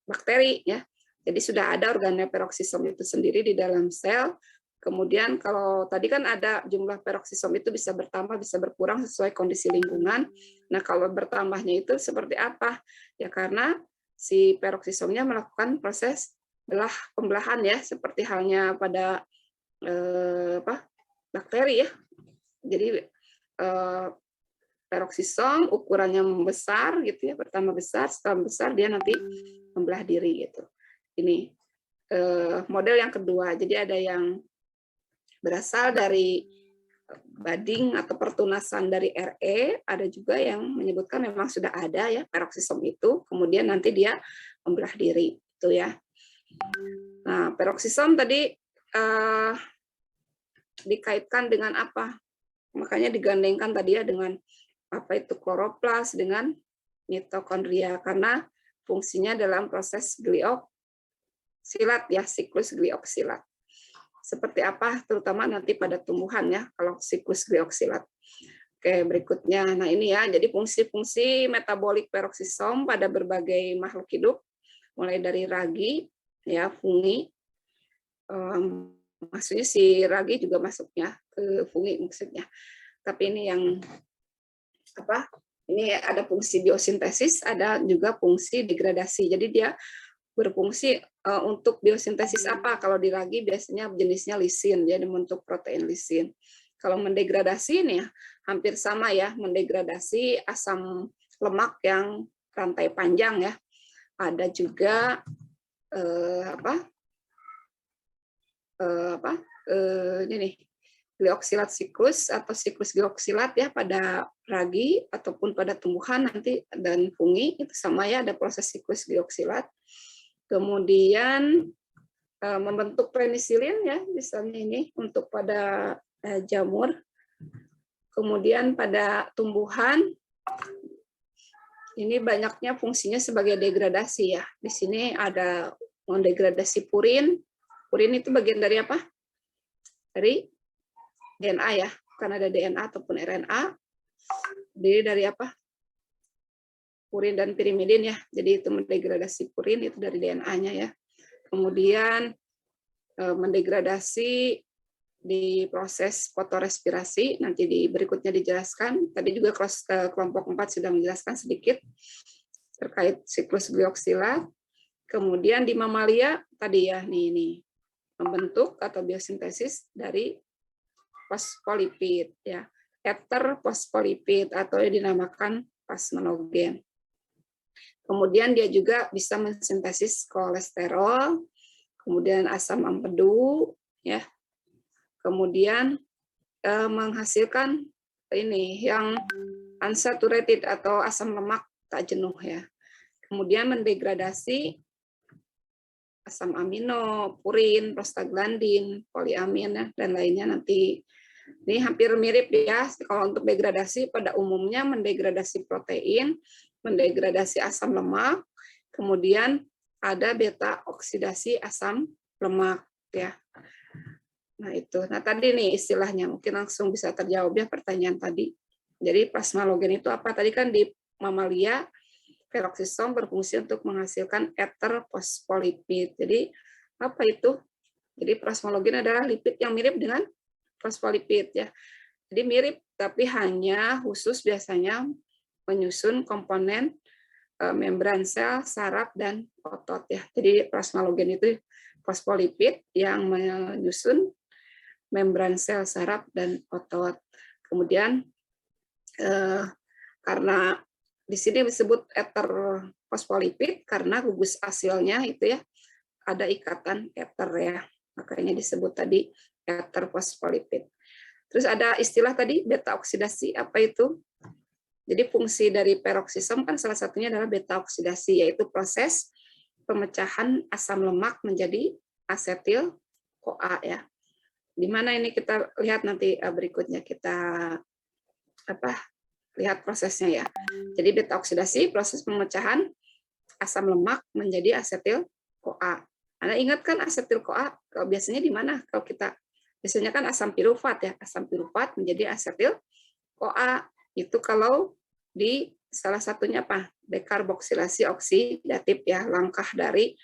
bakteri ya. Jadi sudah ada organel peroksisom itu sendiri di dalam sel. Kemudian kalau tadi kan ada jumlah peroksisom itu bisa bertambah, bisa berkurang sesuai kondisi lingkungan. Nah, kalau bertambahnya itu seperti apa? Ya karena si peroksisomnya melakukan proses pembelahan ya, seperti halnya pada bakteri ya. Jadi peroksisom ukurannya membesar gitu ya, bertambah besar, setelah besar dia nanti membelah diri gitu. Ini model yang kedua. Jadi ada yang berasal dari budding atau pertunasan dari RE, ada juga yang menyebutkan memang sudah ada ya peroksisom itu, kemudian nanti dia membelah diri itu ya. Nah, peroksisom tadi dikaitkan dengan apa? Makanya digandengkan tadi ya dengan apa itu kloroplas dengan mitokondria karena fungsinya dalam proses glioksilat ya, siklus glioksilat. Seperti apa terutama nanti pada tumbuhan ya kalau siklus glioksilat. Oke, berikutnya. Nah, ini ya. Jadi fungsi-fungsi metabolik peroksisom pada berbagai makhluk hidup mulai dari ragi ya, fungi. Maksudnya si ragi juga masuknya ke fungi maksudnya. Tapi ini yang apa? Ini ada fungsi biosintesis, ada juga fungsi degradasi. Jadi dia berfungsi untuk biosintesis apa? Kalau di ragi biasanya jenisnya lisin, jadi membentuk protein lisin. Kalau mendegradasi ini ya, hampir sama ya, mendegradasi asam lemak yang rantai panjang ya. Ada juga ini glioksilat siklus atau siklus glioksilat ya pada ragi ataupun pada tumbuhan nanti dan fungi itu sama ya, ada proses siklus glioksilat. Kemudian membentuk penisilin ya, misalnya ini untuk pada jamur. Kemudian pada tumbuhan ini banyaknya fungsinya sebagai degradasi ya. Di sini ada mendegradasi purin. Purin itu bagian dari apa? Dari DNA ya, karena ada DNA ataupun RNA. Jadi dari apa? Purin dan pirimidin ya. Jadi itu mendegradasi purin itu dari DNA-nya ya. Kemudian mendegradasi di proses fotorespirasi, nanti di berikutnya dijelaskan. Tadi juga kelompok 4 sudah menjelaskan sedikit terkait siklus glioksilat. Kemudian di mamalia tadi ya, ini membentuk atau biosintesis dari fosfolipid ya, eter fosfolipid atau yang dinamakan plasminogen. Kemudian dia juga bisa mensintesis kolesterol, kemudian asam empedu, ya. Kemudian menghasilkan ini yang unsaturated atau asam lemak tak jenuh ya. Kemudian mendegradasi asam amino, purin, prostaglandin, poliamin ya, dan lainnya nanti. Ini hampir mirip ya. Kalau untuk degradasi pada umumnya mendegradasi protein, mendegradasi asam lemak, kemudian ada beta oksidasi asam lemak ya. Nah itu. Nah tadi nih istilahnya mungkin langsung bisa terjawab ya pertanyaan tadi. Jadi plasmalogen itu apa? Tadi kan di mamalia peroksisom berfungsi untuk menghasilkan eter fosfolipid. Jadi apa itu? Jadi plasmalogen adalah lipid yang mirip dengan fosfolipid ya. Jadi mirip tapi hanya khusus biasanya menyusun komponen membran sel, saraf, dan otot ya. Jadi plasmalogen itu fosfolipid yang menyusun membran sel saraf dan otot. Kemudian karena di sini disebut eter fosfolipid karena gugus asilnya itu ya ada ikatan eter ya, makanya disebut tadi eter fosfolipid. Terus ada istilah tadi beta oksidasi, apa itu? Jadi fungsi dari peroksisom kan salah satunya adalah beta oksidasi, yaitu proses pemecahan asam lemak menjadi asetil-CoA ya. Di mana ini kita lihat nanti berikutnya kita lihat prosesnya ya. Jadi beta oksidasi proses pemecahan asam lemak menjadi asetil-CoA. Anda ingat kan asetil-CoA biasanya di mana? Kalau kita biasanya kan asam pirufat ya, asam pirufat menjadi asetil-CoA. Itu kalau di salah satunya apa? Dekarboksilasi oksidatif ya, langkah dari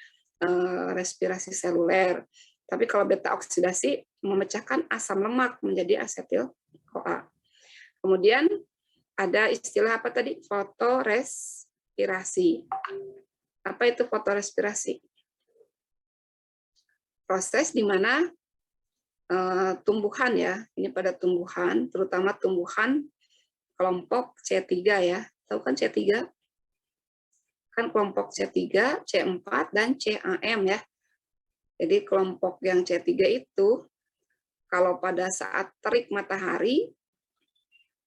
respirasi seluler. Tapi kalau beta oksidasi memecahkan asam lemak menjadi asetil-CoA. Kemudian ada istilah apa tadi? Fotorespirasi. Apa itu fotorespirasi? Proses di mana tumbuhan ya, ini pada tumbuhan, terutama tumbuhan kelompok C3 ya. Tahu kan C3? Kan kelompok C3, C4, dan CAM ya. Jadi kelompok yang C3 itu, kalau pada saat terik matahari,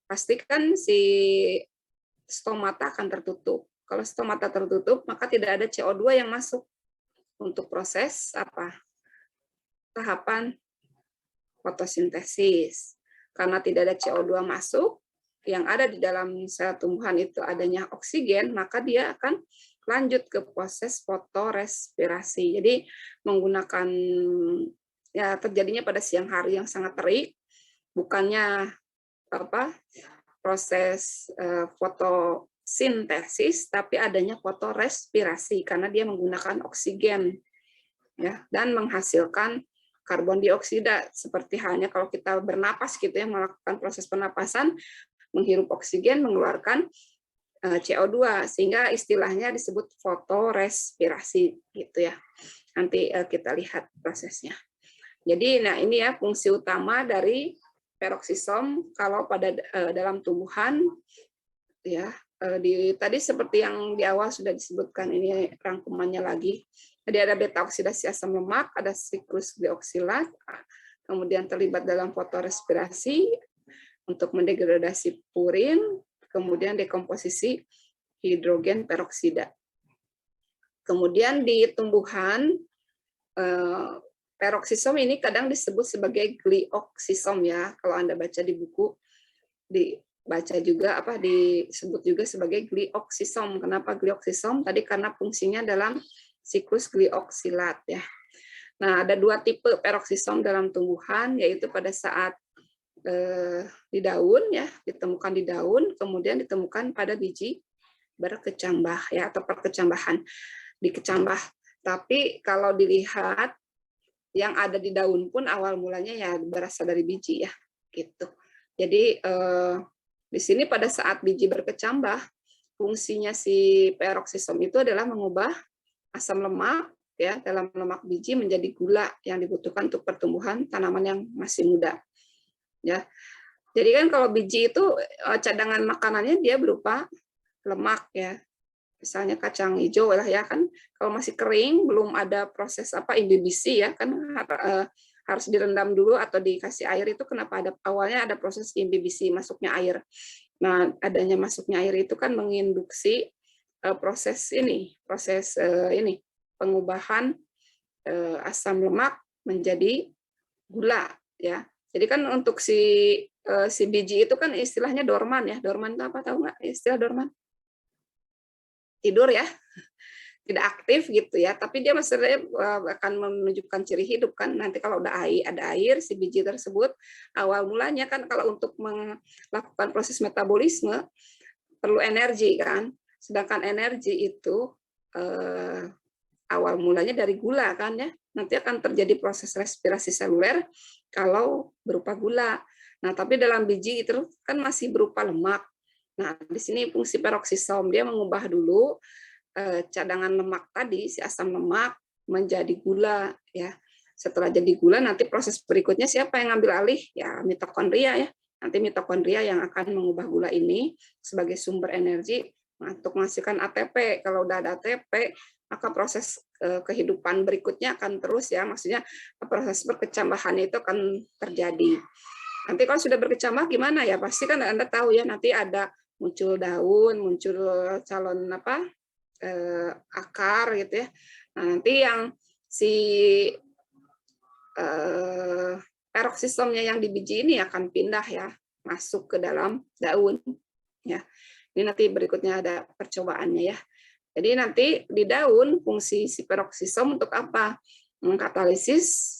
pastikan si stomata akan tertutup. Kalau stomata tertutup, maka tidak ada CO2 yang masuk untuk proses tahapan fotosintesis. Karena tidak ada CO2 masuk, yang ada di dalam sel tumbuhan itu adanya oksigen, maka dia akan lanjut ke proses fotorespirasi. Jadi menggunakan ya terjadinya pada siang hari yang sangat terik, bukannya proses fotosintesis, tapi adanya fotorespirasi karena dia menggunakan oksigen ya dan menghasilkan karbon dioksida seperti halnya kalau kita bernapas gitu ya, melakukan proses pernapasan, menghirup oksigen, mengeluarkan CO2, sehingga istilahnya disebut fotorespirasi gitu ya. Nanti kita lihat prosesnya. Jadi nah ini ya fungsi utama dari peroksisom kalau pada dalam tumbuhan ya. Tadi seperti yang di awal sudah disebutkan, ini rangkumannya lagi. Jadi ada beta oksidasi asam lemak, ada siklus glioksilat, kemudian terlibat dalam fotorespirasi untuk mendegradasi purin, kemudian dekomposisi hidrogen peroksida. Kemudian di tumbuhan, peroksisom ini kadang disebut sebagai glioksisom ya. Kalau Anda baca di buku, dibaca juga disebut juga sebagai glioksisom. Kenapa glioksisom? Tadi karena fungsinya dalam siklus glioksilat ya. Nah, ada dua tipe peroksisom dalam tumbuhan, yaitu pada saat di daun ya, ditemukan di daun, kemudian ditemukan pada biji berkecambah ya, atau perkecambahan dikecambah. Tapi kalau dilihat yang ada di daun pun awal mulanya ya berasal dari biji ya, gitu. Jadi di sini pada saat biji berkecambah, fungsinya si peroksisom itu adalah mengubah asam lemak ya dalam lemak biji menjadi gula yang dibutuhkan untuk pertumbuhan tanaman yang masih muda. Ya, jadi kan kalau biji itu cadangan makanannya dia berupa lemak ya, misalnya kacang hijau lah ya kan, kalau masih kering belum ada proses imbibisi ya kan harus direndam dulu atau dikasih air. Itu kenapa awalnya ada proses imbibisi, masuknya air. Nah, adanya masuknya air itu kan menginduksi proses pengubahan asam lemak menjadi gula ya. Jadi kan untuk si biji itu kan istilahnya dorman ya. Dorman itu apa, tahu nggak istilah dorman? Tidur ya, tidak aktif gitu ya. Tapi dia maksudnya akan menunjukkan ciri hidup kan. Nanti kalau ada air, si biji tersebut awal mulanya kan kalau untuk melakukan proses metabolisme perlu energi kan. Sedangkan energi itu awal mulanya dari gula kan ya. Nanti akan terjadi proses respirasi seluler kalau berupa gula. Nah, tapi dalam biji itu kan masih berupa lemak. Nah, di sini fungsi peroksisom, dia mengubah dulu cadangan lemak tadi, si asam lemak menjadi gula ya. Setelah jadi gula, nanti proses berikutnya siapa yang ngambil alih? Ya mitokondria ya. Nanti mitokondria yang akan mengubah gula ini sebagai sumber energi untuk menghasilkan ATP. Kalau udah ada ATP, maka proses kehidupan berikutnya akan terus ya. Maksudnya proses berkecambahan itu akan terjadi. Nanti kalau sudah berkecambah gimana ya? Pasti kan Anda tahu ya, nanti ada muncul daun, muncul calon akar gitu ya. Nah, nanti yang si peroksisomnya yang di biji ini akan pindah ya, masuk ke dalam daun ya. Ini nanti berikutnya ada percobaannya ya. Jadi nanti di daun fungsi si peroksisom untuk apa? Mengkatalisis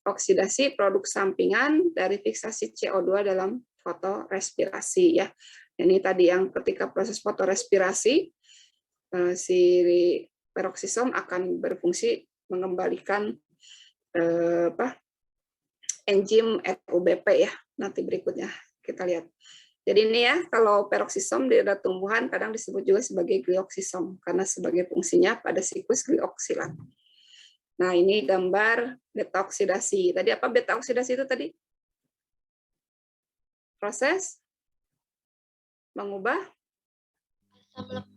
oksidasi produk sampingan dari fiksasi CO2 dalam fotorespirasi ya. Ini tadi yang ketika proses fotorespirasi si peroksisom akan berfungsi mengembalikan enzim RUBP ya. Nanti berikutnya kita lihat. Jadi ini ya, kalau peroksisom di tumbuhan kadang disebut juga sebagai glioksisom karena sebagai fungsinya pada siklus glioksilat. Nah, ini gambar beta oksidasi. Tadi apa beta oksidasi itu tadi? Proses mengubah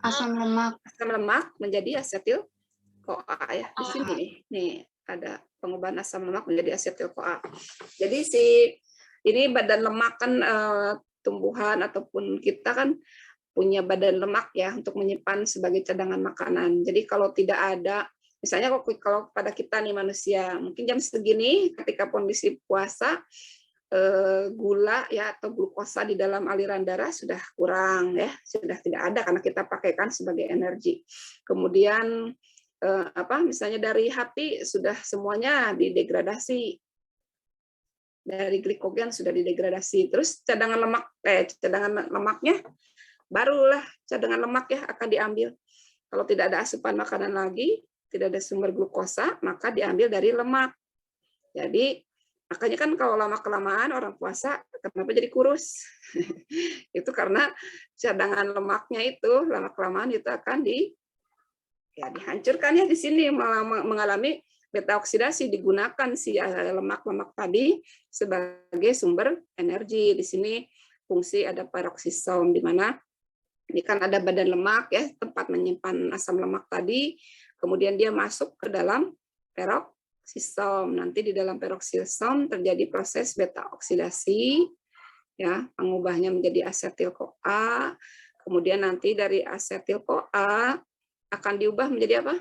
Asam lemak menjadi asetil CoA ya. Di sini nih ada pengubahan asam lemak menjadi asetil CoA. Jadi ini badan lemak kan tumbuhan ataupun kita kan punya badan lemak ya untuk menyimpan sebagai cadangan makanan. Jadi kalau tidak ada, misalnya kalau pada kita nih manusia, mungkin jam segini ketika kondisi puasa, gula ya atau glukosa di dalam aliran darah sudah kurang ya, sudah tidak ada karena kita pakaikan sebagai energi. Kemudian misalnya dari hati sudah semuanya didegradasi, dari glikogen sudah didegradasi, terus cadangan lemaknya barulah cadangan lemak ya akan diambil. Kalau tidak ada asupan makanan lagi, tidak ada sumber glukosa, maka diambil dari lemak. Jadi makanya kan kalau lama-kelamaan orang puasa, kenapa jadi kurus? Itu karena cadangan lemaknya itu lama-kelamaan itu akan dihancurkan ya di sini, mengalami beta oksidasi, digunakan si lemak-lemak tadi sebagai sumber energi. Di sini fungsi ada peroksisom, di mana ini kan ada badan lemak ya, tempat menyimpan asam lemak tadi, kemudian dia masuk ke dalam peroksisom. Nanti di dalam peroksisom terjadi proses beta oksidasi, ya, mengubahnya menjadi asetil CoA. Kemudian nanti dari asetil CoA akan diubah menjadi apa?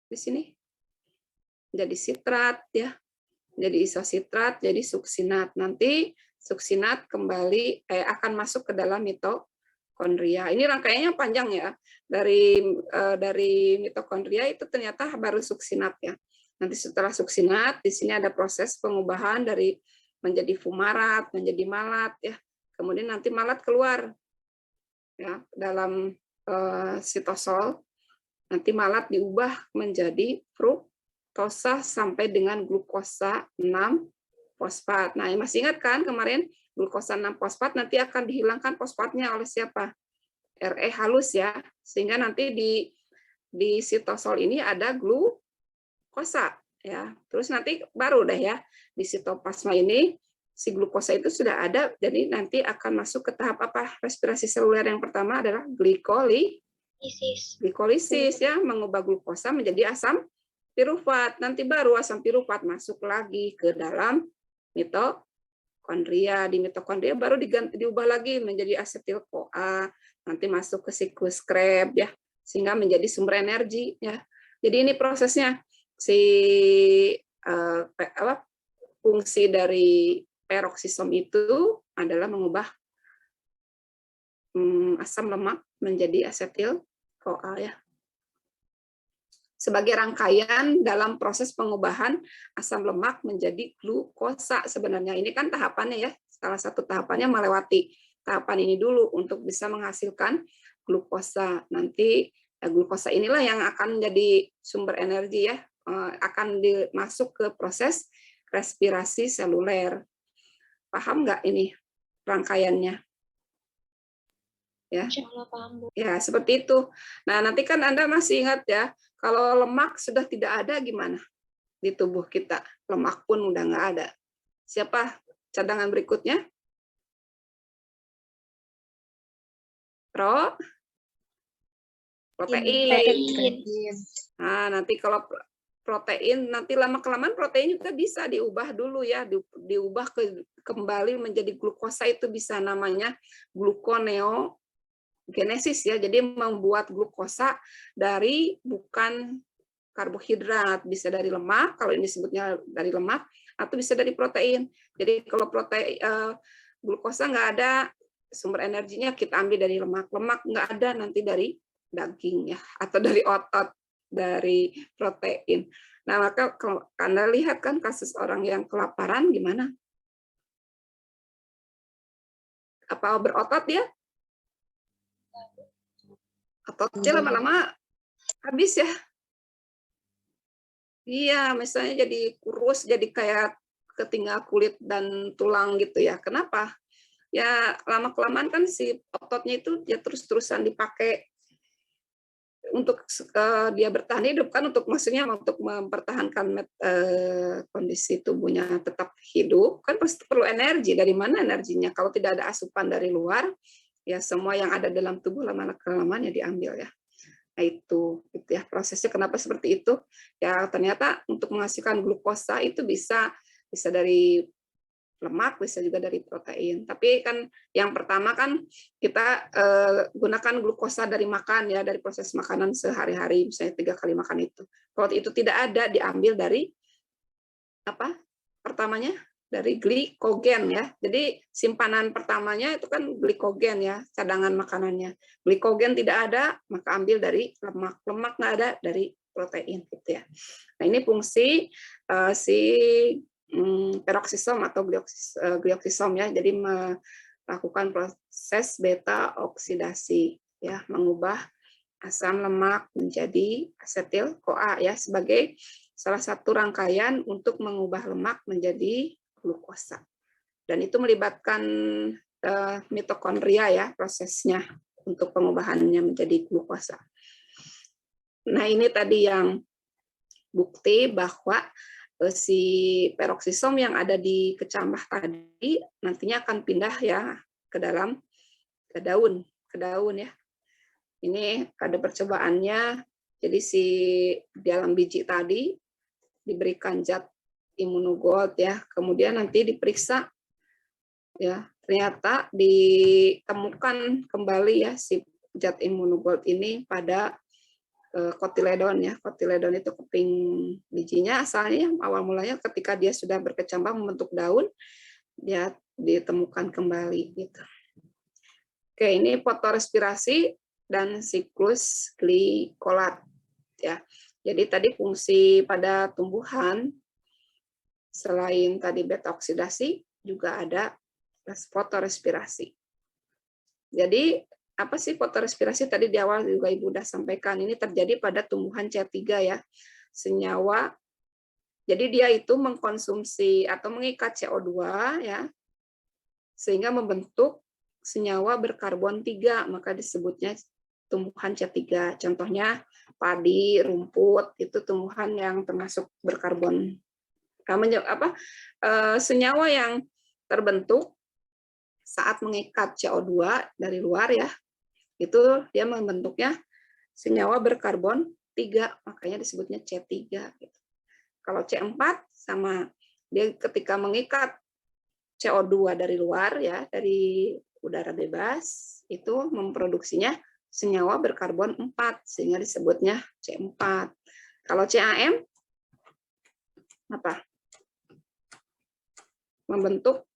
Di sini menjadi sitrat, ya, menjadi isositrat, jadi suksinat. Nanti suksinat kembali akan masuk ke dalam mitokondria. Ini rangkaiannya panjang ya. Dari mitokondria itu ternyata baru suksinat ya. Nanti setelah suksinat, di sini ada proses pengubahan dari menjadi fumarat, menjadi malat ya. Kemudian nanti malat keluar ya dalam sitosol. Nanti malat diubah menjadi fruktosa sampai dengan glukosa 6 fosfat. Nah, masih ingat kan kemarin glukosa 6 fosfat nanti akan dihilangkan fosfatnya oleh siapa? Re halus ya. Sehingga nanti di sitosol ini ada glukosa ya. Terus nanti baru deh ya di sitoplasma ini si glukosa itu sudah ada, jadi nanti akan masuk ke tahap apa? Respirasi seluler yang pertama adalah glikolisis ya, mengubah glukosa menjadi asam pirufat. Nanti baru asam pirufat masuk lagi ke dalam mitokondria. Di mitokondria baru diubah lagi menjadi asetil CoA. Nanti masuk ke siklus Krebs ya, sehingga menjadi sumber energi ya. Jadi ini prosesnya fungsi dari peroksisom itu adalah mengubah asam lemak menjadi asetil CoA ya. Sebagai rangkaian dalam proses pengubahan asam lemak menjadi glukosa sebenarnya. Ini kan tahapannya ya. Salah satu tahapannya melewati tahapan ini dulu untuk bisa menghasilkan glukosa. Nanti glukosa inilah yang akan menjadi sumber energi ya. Akan masuk ke proses respirasi seluler. Paham nggak ini rangkaiannya? Ya. Ya, seperti itu. Nah, nanti kan Anda masih ingat ya, kalau lemak sudah tidak ada gimana? di tubuh kita. Lemak pun udah nggak ada. Siapa cadangan berikutnya? Protein. Nah, nanti kalau protein, nanti lama-kelamaan protein juga bisa diubah dulu ya, diubah kembali menjadi glukosa, itu bisa namanya gluconeogenesis ya. Jadi membuat glukosa dari bukan karbohidrat, bisa dari lemak, kalau ini disebutnya dari lemak, atau bisa dari protein. Jadi kalau glukosa nggak ada, sumber energinya kita ambil dari lemak. Lemak nggak ada, nanti dari daging ya, atau dari otot, dari protein. Nah, maka kalau Anda lihat kan kasus orang yang kelaparan gimana? Apa berotot dia? Ototnya lama-lama habis ya. Iya, misalnya jadi kurus, jadi kayak ketinggal kulit dan tulang gitu ya. Kenapa? Ya lama-kelamaan kan si ototnya itu ya terus-terusan dipakai untuk dia bertahan hidup kan, maksudnya untuk mempertahankan kondisi tubuhnya tetap hidup, kan pasti perlu energi. Dari mana energinya? Kalau tidak ada asupan dari luar, ya semua yang ada dalam tubuh lama-kelamaan ya diambil ya. Nah itu ya prosesnya kenapa seperti itu. Ya ternyata untuk menghasilkan glukosa itu bisa dari lemak, bisa juga dari protein. Tapi kan yang pertama kan kita gunakan glukosa dari makan ya, dari proses makanan sehari-hari, misalnya 3 kali makan itu. Kalau itu tidak ada, diambil dari apa? Pertamanya dari glikogen ya. Jadi simpanan pertamanya itu kan glikogen ya, cadangan makanannya. Glikogen tidak ada, maka ambil dari lemak. Lemak nggak ada, dari protein gitu ya. Nah ini fungsi si peroksisom atau glioksisom ya, jadi melakukan proses beta oksidasi ya, mengubah asam lemak menjadi asetil CoA ya, sebagai salah satu rangkaian untuk mengubah lemak menjadi glukosa. Dan itu melibatkan mitokondria ya, prosesnya untuk pengubahannya menjadi glukosa. Nah ini tadi yang bukti bahwa si peroksisom yang ada di kecambah tadi nantinya akan pindah ya ke daun ya. Ini ada percobaannya. Jadi si dalam biji tadi diberikan zat immunogold ya, kemudian nanti diperiksa ya, ternyata ditemukan kembali ya si zat immunogold ini pada kotiledon ya. Kotiledon itu keping bijinya, asalnya awal mulanya ketika dia sudah berkecambah membentuk daun, dia ditemukan kembali gitu. Oke, ini fotorespirasi dan siklus glikolat ya. Jadi tadi fungsi pada tumbuhan selain tadi beta oksidasi juga ada fotorespirasi. Jadi apa sih fotorespirasi? Tadi di awal juga Ibu sudah sampaikan, ini terjadi pada tumbuhan C3 ya, senyawa. Jadi dia itu mengkonsumsi atau mengikat CO2 ya, sehingga membentuk senyawa berkarbon 3, maka disebutnya tumbuhan C3. Contohnya padi, rumput, itu tumbuhan yang termasuk berkarbon. Senyawa yang terbentuk saat mengikat CO2 dari luar ya, itu dia membentuknya senyawa berkarbon 3, makanya disebutnya C3 gitu. Kalau C4 sama, dia ketika mengikat CO2 dari luar ya, dari udara bebas, itu memproduksinya senyawa berkarbon 4 sehingga disebutnya C4. Kalau CAM apa? Membentuk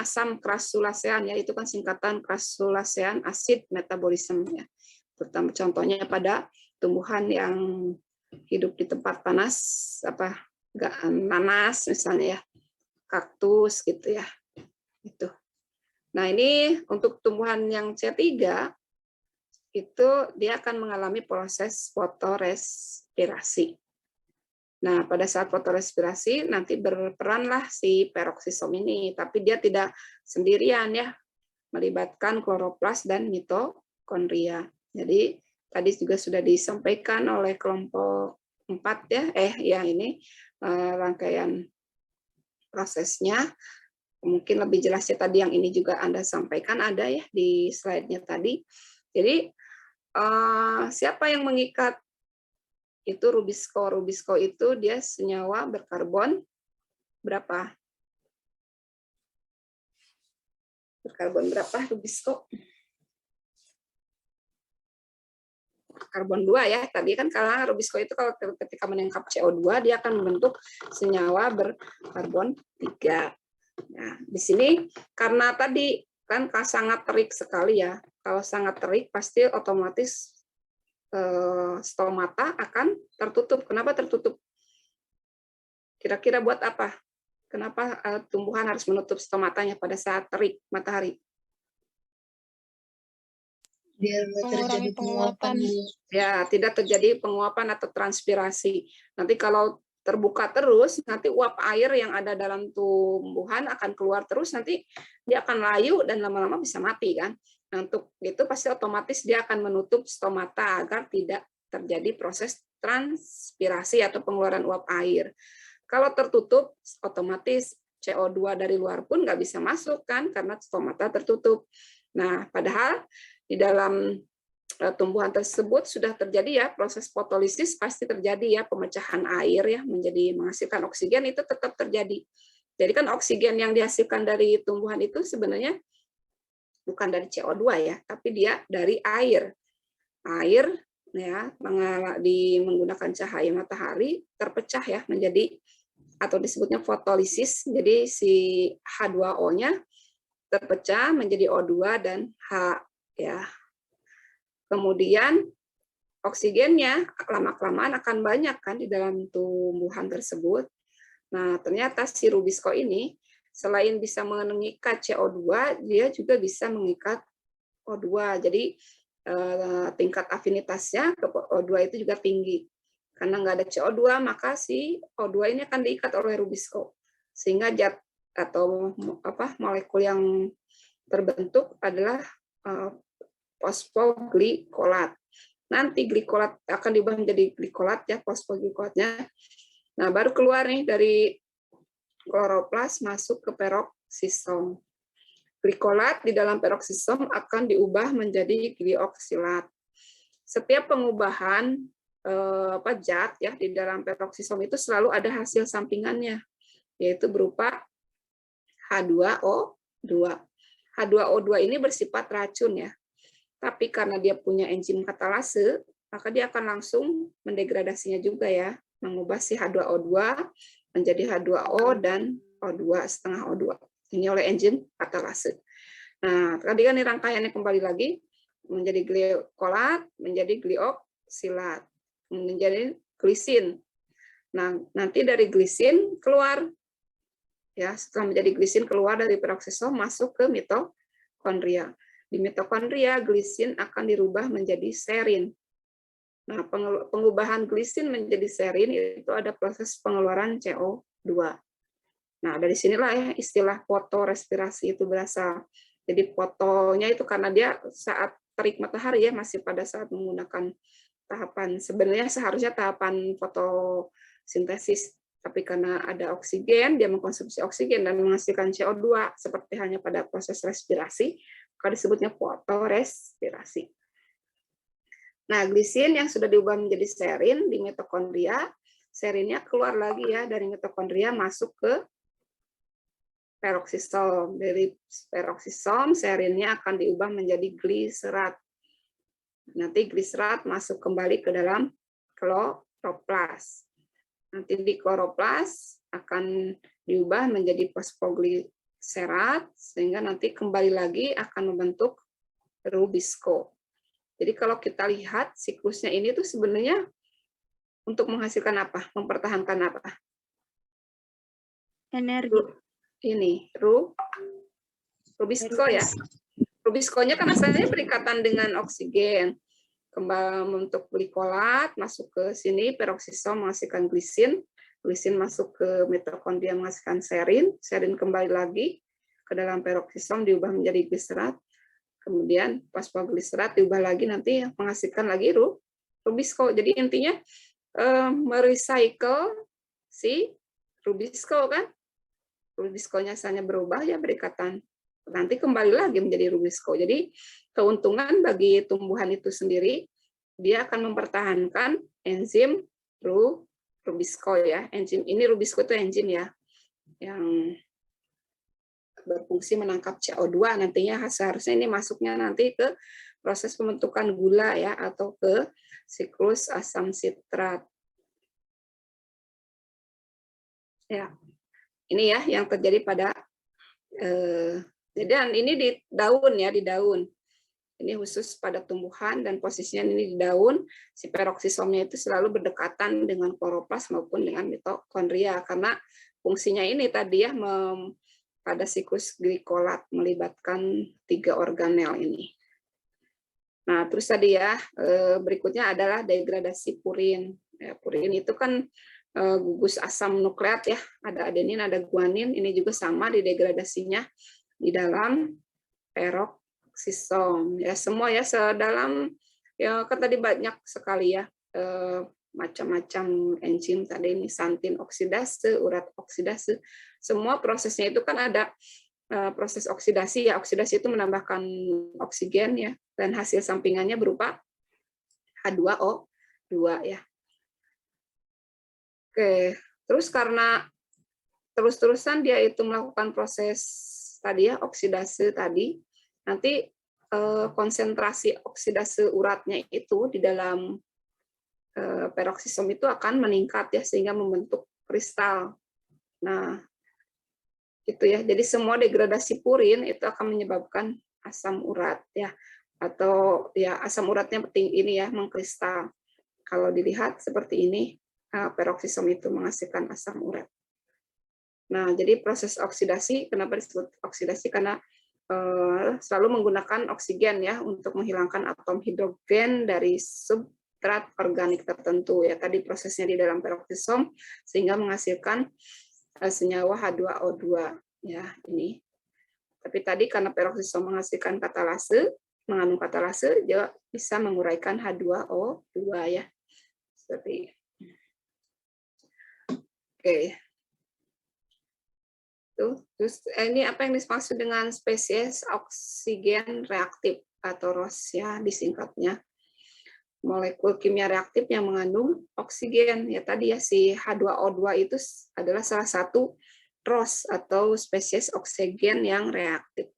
asam krasulasean ya, itu kan singkatan krasulasean acid metabolism ya. Terutama contohnya pada tumbuhan yang hidup di tempat panas, nanas misalnya ya, kaktus gitu ya. Itu. Nah, ini untuk tumbuhan yang C3 itu dia akan mengalami proses fotorespirasi. Nah, pada saat fotorespirasi nanti berperanlah si peroksisom ini, tapi dia tidak sendirian ya, melibatkan kloroplas dan mitokondria. Jadi tadi juga sudah disampaikan oleh kelompok 4 ya, ini rangkaian prosesnya. Mungkin lebih jelasnya tadi yang ini juga Anda sampaikan ada ya di slide-nya tadi. Jadi siapa yang mengikat itu rubisco? Rubisco itu dia senyawa berkarbon berapa? Berkarbon berapa rubisco? Karbon 2 ya. Tadi kan karena rubisco itu kalau ketika menangkap CO2 dia akan membentuk senyawa berkarbon 3. Nah, di sini karena tadi kan sangat terik sekali ya. Kalau sangat terik pasti otomatis stomata akan tertutup. Kenapa tertutup? Kira-kira buat apa? Kenapa tumbuhan harus menutup stomatanya pada saat terik matahari? Biar nggak terjadi penguapan, Bu. Ya, tidak terjadi penguapan atau transpirasi. Nanti kalau terbuka terus, nanti uap air yang ada dalam tumbuhan akan keluar terus, nanti dia akan layu dan lama-lama bisa mati kan. Nah, untuk itu pasti otomatis dia akan menutup stomata agar tidak terjadi proses transpirasi atau pengeluaran uap air. Kalau tertutup, otomatis CO2 dari luar pun nggak bisa masuk kan, karena stomata tertutup. Nah, padahal di dalam tumbuhan tersebut sudah terjadi ya proses fotolisis, pasti terjadi ya pemecahan air ya menjadi menghasilkan oksigen, itu tetap terjadi. Jadi kan oksigen yang dihasilkan dari tumbuhan itu sebenarnya bukan dari CO2 ya, tapi dia dari air. Air ya menggunakan cahaya matahari terpecah ya menjadi atau disebutnya fotolisis. Jadi si H2O-nya terpecah menjadi O2 dan H ya. Kemudian oksigennya lama-kelamaan akan banyak kan di dalam tumbuhan tersebut. Nah, ternyata si rubisco ini selain bisa mengikat CO2, dia juga bisa mengikat O2. Jadi tingkat afinitasnya ke O2 itu juga tinggi. Karena nggak ada CO2, maka si O2 ini akan diikat oleh rubisco. Sehingga zat atau molekul yang terbentuk adalah fosfoglikolat. Nanti glikolat akan diubah menjadi glikolat ya, fosfoglikolatnya. Nah, baru keluar nih dari kloroplas masuk ke peroksisom. Glikolat di dalam peroksisom akan diubah menjadi glioksilat. Setiap pengubahan zat ya di dalam peroksisom itu selalu ada hasil sampingannya, yaitu berupa H2O2. H2O2 ini bersifat racun ya. Tapi karena dia punya enzim katalase, maka dia akan langsung mendegradasinya juga ya, mengubah si H2O2 menjadi H2O dan O2 setengah O2. Ini oleh enzim katalase. Nah, tadi kan ini rangkaiannya kembali lagi menjadi glikolat, menjadi glioksilat, menjadi glisin. Nah, nanti dari glisin keluar ya, setelah menjadi glisin keluar dari peroksisom masuk ke mitokondria. Di mitokondria, glisin akan dirubah menjadi serin. Nah, pengubahan glisin menjadi serin itu ada proses pengeluaran CO2. Nah, dari sinilah ya istilah fotorespirasi itu berasal. Jadi fotonya itu karena dia saat terik matahari ya, masih pada saat menggunakan tahapan, sebenarnya seharusnya tahapan fotosintesis. Tapi karena ada oksigen, dia mengkonsumsi oksigen dan menghasilkan CO2 seperti halnya pada proses respirasi, maka disebutnya fotorespirasi. Nah, glisin yang sudah diubah menjadi serin di mitokondria, serinnya keluar lagi ya dari mitokondria masuk ke peroksisom. Dari peroksisom, serinnya akan diubah menjadi gliserat. Nanti gliserat masuk kembali ke dalam kloroplas. Nanti di kloroplas akan diubah menjadi fosfogliserat, sehingga nanti kembali lagi akan membentuk rubisco. Jadi kalau kita lihat siklusnya ini tuh sebenarnya untuk menghasilkan apa? Mempertahankan apa? Energi. Ini, rubisco ya. Rubisco-nya kan asalnya berikatan dengan oksigen. Kembali membentuk glikolat, masuk ke sini, peroksisom menghasilkan glisin, glisin masuk ke mitokondria menghasilkan serin, serin kembali lagi ke dalam peroksisom diubah menjadi gliserat, kemudian fosfogliserat diubah lagi nanti menghasilkan lagi rubisco. Jadi intinya merecycle si Rubisco kan. Rubisco-nya misalnya berubah ya berikatan, nanti kembali lagi menjadi Rubisco. Jadi keuntungan bagi tumbuhan itu sendiri, dia akan mempertahankan enzim Rubisco ya. Enzim ini Rubisco itu enzim ya yang berfungsi menangkap CO2, nantinya seharusnya ini masuknya nanti ke proses pembentukan gula ya atau ke siklus asam sitrat. Ya. Ini ya yang terjadi pada dan ini di daun ya, di daun. Ini khusus pada tumbuhan dan posisinya ini di daun, si peroksisomnya itu selalu berdekatan dengan kloroplas maupun dengan mitokondria karena fungsinya ini tadi ya pada siklus glikolat melibatkan 3 organel ini. Nah, terus tadi ya berikutnya adalah degradasi purin. Ya, purin itu kan gugus asam nukleat ya, ada adenin, ada guanin, ini juga sama di degradasinya di dalam peroksisom ya, semua ya sedalam ya kan tadi banyak sekali ya macam-macam enzim tadi ini, santin oksidase, urat oksidase, semua prosesnya itu kan ada proses oksidasi ya, oksidasi itu menambahkan oksigen ya, dan hasil sampingannya berupa H2O2 ya. Oke, terus karena terus-terusan dia itu melakukan proses tadi ya, oksidase tadi, nanti konsentrasi oksidase uratnya itu di dalam peroksisom itu akan meningkat ya, sehingga membentuk kristal. Nah, itu ya, jadi semua degradasi purin itu akan menyebabkan asam urat ya, atau ya asam uratnya penting ini ya, mengkristal. Kalau dilihat seperti ini, peroksisom itu menghasilkan asam urat. Nah, jadi proses oksidasi, kenapa disebut oksidasi? Karena selalu menggunakan oksigen ya untuk menghilangkan atom hidrogen dari substrat organik tertentu ya. Tadi prosesnya di dalam peroksisom sehingga menghasilkan senyawa H2O2 ya ini. Tapi tadi karena peroksisom menghasilkan katalase, mengandung katalase, dia bisa menguraikan H2O2 ya. Seperti Oke. Terus ini apa yang dimaksud dengan spesies oksigen reaktif atau ROS ya disingkatnya. Molekul kimia reaktif yang mengandung oksigen ya, tadi ya si H2O2 itu adalah salah satu ROS atau spesies oksigen yang reaktif.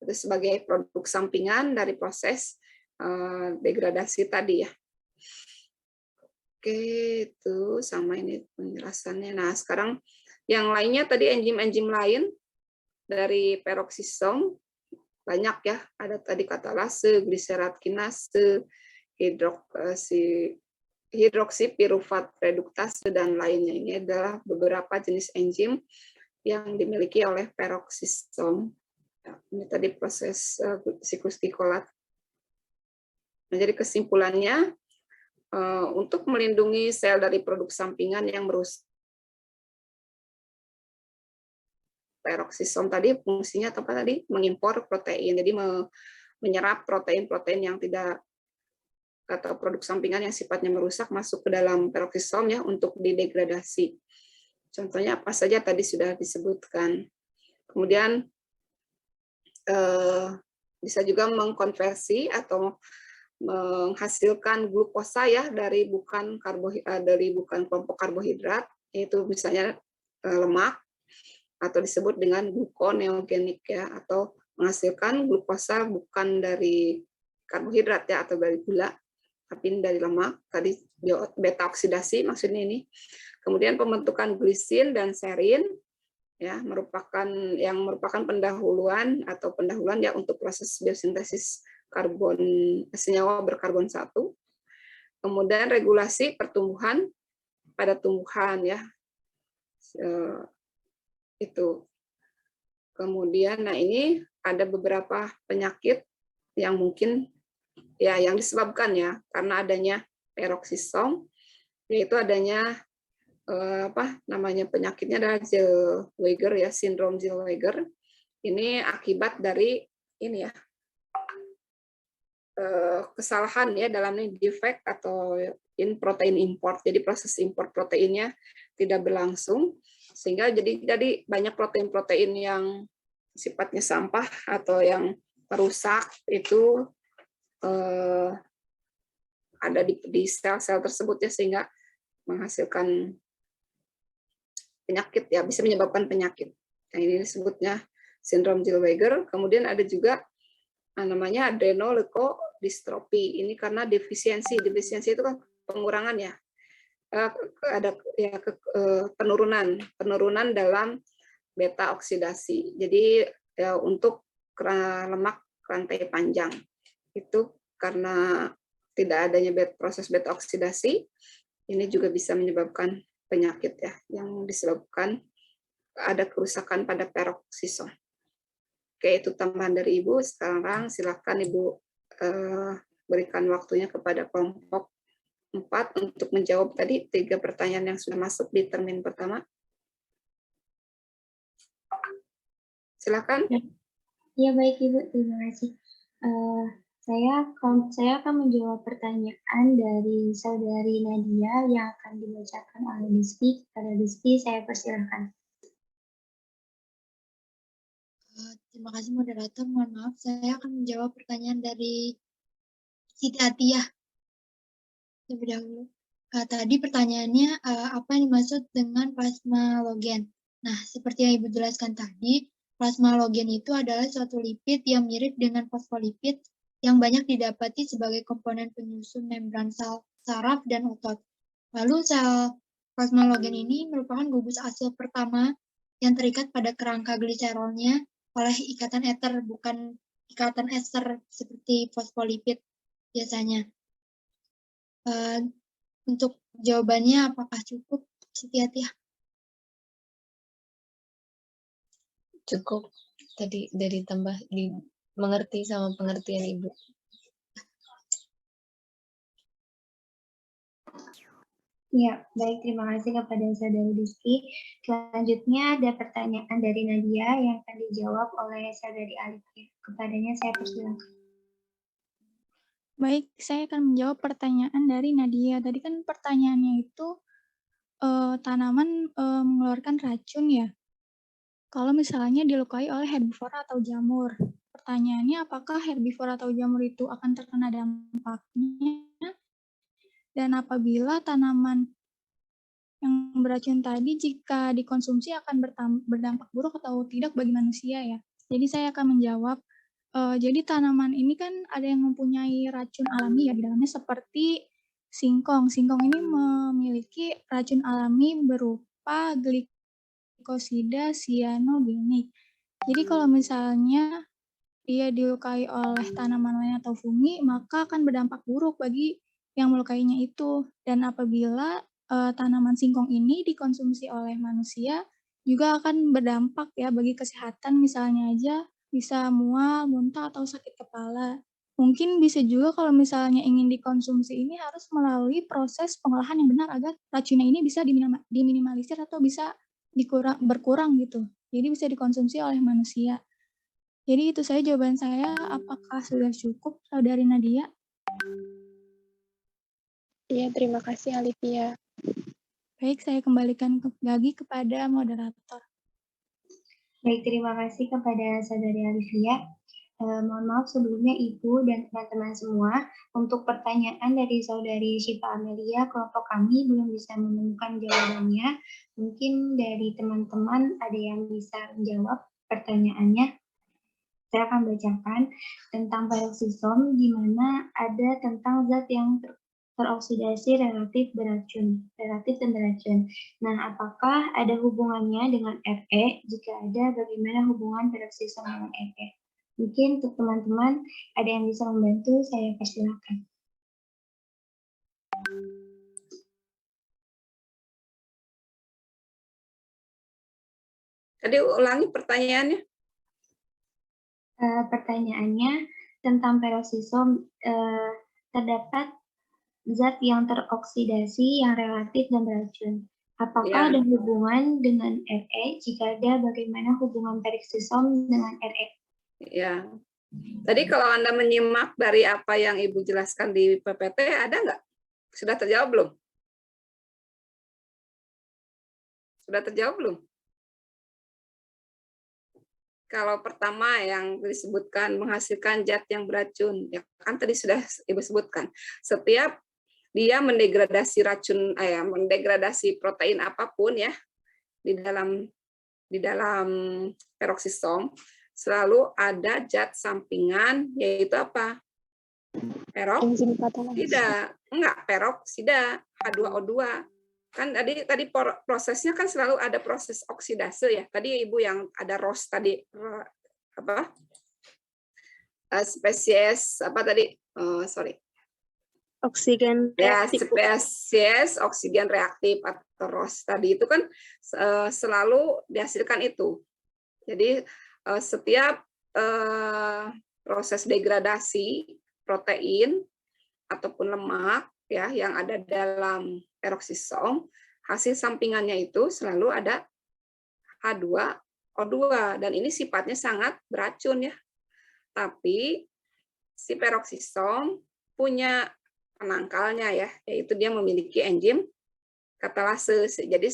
Itu sebagai produk sampingan dari proses degradasi tadi ya. Oke, itu sama ini penjelasannya. Nah, sekarang yang lainnya tadi enzim-enzim lain dari peroksisom banyak ya. Ada tadi katalase, gliserat kinase, hidroksipirufat reduktase dan lainnya. Ini adalah beberapa jenis enzim yang dimiliki oleh peroksisom. Ini tadi proses siklus glikolat. Nah, jadi kesimpulannya untuk melindungi sel dari produk sampingan yang merusak, peroksisom tadi fungsinya apa tadi? Mengimpor protein, jadi menyerap protein-protein yang tidak atau produk sampingan yang sifatnya merusak masuk ke dalam peroksisom ya untuk didegradasi. Contohnya apa saja tadi sudah disebutkan. Kemudian bisa juga mengkonversi atau menghasilkan glukosa ya dari bukan kelompok karbohidrat, yaitu misalnya lemak atau disebut dengan gluconeogenik ya, atau menghasilkan glukosa bukan dari karbohidrat ya atau dari gula tapi dari lemak, tadi beta oksidasi maksudnya ini. Kemudian pembentukan glisin dan serin ya merupakan pendahuluan ya untuk proses biosintesis senyawa berkarbon 1. Kemudian regulasi pertumbuhan pada tumbuhan ya. Itu. Kemudian nah ini ada beberapa penyakit yang mungkin ya yang disebabkan ya karena adanya peroksisom, yaitu adanya penyakitnya adalah Zellweger ya, sindrom Zellweger. Ini akibat dari ini ya kesalahan ya dalam defect atau protein import. Jadi proses import proteinnya tidak berlangsung, sehingga jadi banyak protein-protein yang sifatnya sampah atau yang merusak itu ada di sel-sel tersebut ya, sehingga menghasilkan penyakit ya, bisa menyebabkan penyakit. Nah, ini disebutnya sindrom Zellweger. Kemudian ada juga namanya adrenoleukodystrophy. Ini karena defisiensi itu kan pengurangan ya, ada ya penurunan dalam beta oksidasi. Jadi ya, untuk lemak rantai panjang itu karena tidak adanya proses beta oksidasi, ini juga bisa menyebabkan penyakit ya, yang disebabkan ada kerusakan pada peroksisom. Oke, itu tambahan dari Ibu. Sekarang silakan Ibu berikan waktunya kepada kelompok 4 untuk menjawab tadi 3 pertanyaan yang sudah masuk di termin pertama. Silakan. Ya, baik Ibu, terima kasih. Saya akan menjawab pertanyaan dari Saudari Nadia yang akan dibacakan oleh Rizky. Kepada Rizky, saya persilahkan. Terima kasih moderator. Mohon maaf, saya akan menjawab pertanyaan dari Siti Atiyah terlebih dahulu. Tadi pertanyaannya apa yang dimaksud dengan plasmalogen? Nah, seperti yang Ibu jelaskan tadi, plasmalogen itu adalah suatu lipid yang mirip dengan fosfolipid yang banyak didapati sebagai komponen penyusun membran sel saraf dan otot. Lalu sel plasmalogen ini merupakan gugus asil pertama yang terikat pada kerangka gliserolnya oleh ikatan eter, bukan ikatan ester seperti fosfolipid biasanya. Untuk jawabannya apakah cukup, Siti Atiyah? Cukup, tadi dari tambah mengerti sama pengertian Ibu. Ya, baik, terima kasih kepada Saudari Rizky. Selanjutnya ada pertanyaan dari Nadia yang akan dijawab oleh Saudari Alifia. Kepadanya saya persilakan. Baik, saya akan menjawab pertanyaan dari Nadia. Tadi kan pertanyaannya itu tanaman mengeluarkan racun ya. Kalau misalnya dilukai oleh herbivora atau jamur. Pertanyaannya apakah herbivora atau jamur itu akan terkena dampaknya? Dan apabila tanaman yang beracun tadi jika dikonsumsi akan berdampak buruk atau tidak bagi manusia ya. Jadi saya akan menjawab, jadi tanaman ini kan ada yang mempunyai racun alami ya di dalamnya seperti singkong. Singkong ini memiliki racun alami berupa glikosida sianogenik. Jadi kalau misalnya dia dilukai oleh tanaman lain atau fungi, maka akan berdampak buruk bagi yang melukainya itu. Dan apabila tanaman singkong ini dikonsumsi oleh manusia, juga akan berdampak ya bagi kesehatan, misalnya aja bisa mual, muntah, atau sakit kepala. Mungkin bisa juga kalau misalnya ingin dikonsumsi ini harus melalui proses pengolahan yang benar agar racunnya ini bisa diminimalisir atau bisa berkurang gitu. Jadi bisa dikonsumsi oleh manusia. Jadi itu saja jawaban saya. Apakah sudah cukup, Saudari Nadia? Iya, terima kasih Alifia. Baik, saya kembalikan lagi kepada moderator. Baik, terima kasih kepada Saudari Alifia. Mohon maaf sebelumnya Ibu dan teman-teman semua, untuk pertanyaan dari Saudari Syifa Amelia, kelompok kami belum bisa menemukan jawabannya. Mungkin dari teman-teman ada yang bisa menjawab pertanyaannya. Saya akan bacakan tentang peroksisom, di mana ada tentang zat yang teroksidasi relatif dan beracun. Nah, apakah ada hubungannya dengan Fe? Jika ada, bagaimana hubungan peroksisom dengan Fe? Mungkin untuk teman-teman ada yang bisa membantu, saya persilakan. Tadi ulangi pertanyaannya. Pertanyaannya tentang peroksisom, terdapat zat yang teroksidasi yang relatif dan beracun. Apakah ada hubungan dengan Fe? Jika ada, bagaimana hubungan peroksisom dengan Re? Ya, tadi kalau Anda menyimak dari apa yang Ibu jelaskan di PPT, ada nggak Sudah terjawab belum? Sudah terjawab belum? Kalau pertama yang disebutkan menghasilkan zat yang beracun, ya kan tadi sudah Ibu sebutkan. Setiap dia mendegradasi racun, mendegradasi protein apapun ya di dalam peroksisom, selalu ada zat sampingan, yaitu apa? Enzim katalisis. Peroksida H2O2. Kan tadi prosesnya kan selalu ada proses oksidase ya. Tadi Ibu yang ada ROS tadi apa? Spesies apa tadi? Oksigen Ya, reaktif. spesies oksigen reaktif atau ROS tadi itu kan selalu dihasilkan itu. Jadi setiap proses degradasi protein ataupun lemak ya yang ada dalam peroksisom, hasil sampingannya itu selalu ada H2O2 dan ini sifatnya sangat beracun ya. Tapi si peroksisom punya penangkalnya ya, yaitu dia memiliki enzim katalase. Jadi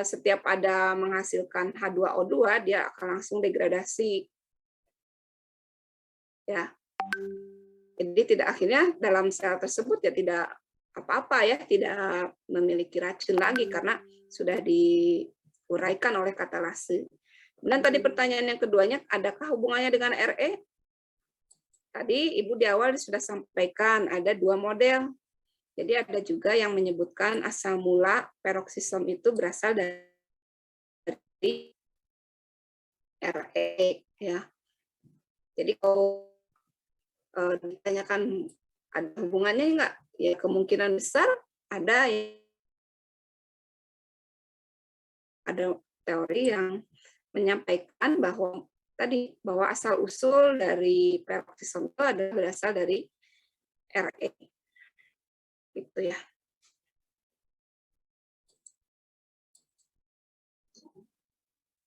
setiap ada menghasilkan H2O2 dia akan langsung degradasi. Ya. Jadi tidak akhirnya dalam sel tersebut ya tidak apa-apa ya, tidak memiliki racun lagi karena sudah diuraikan oleh katalase. Dan tadi pertanyaan yang keduanya, adakah hubungannya dengan RE? Tadi Ibu di awal sudah sampaikan ada 2 model. Jadi ada juga yang menyebutkan asal mula peroksisom itu berasal dari RE ya. Jadi kalau ditanyakan ada hubungannya enggak? Ya kemungkinan besar ada teori yang menyampaikan bahwa asal usul dari peroksisom itu adalah berasal dari RE. Gitu ya.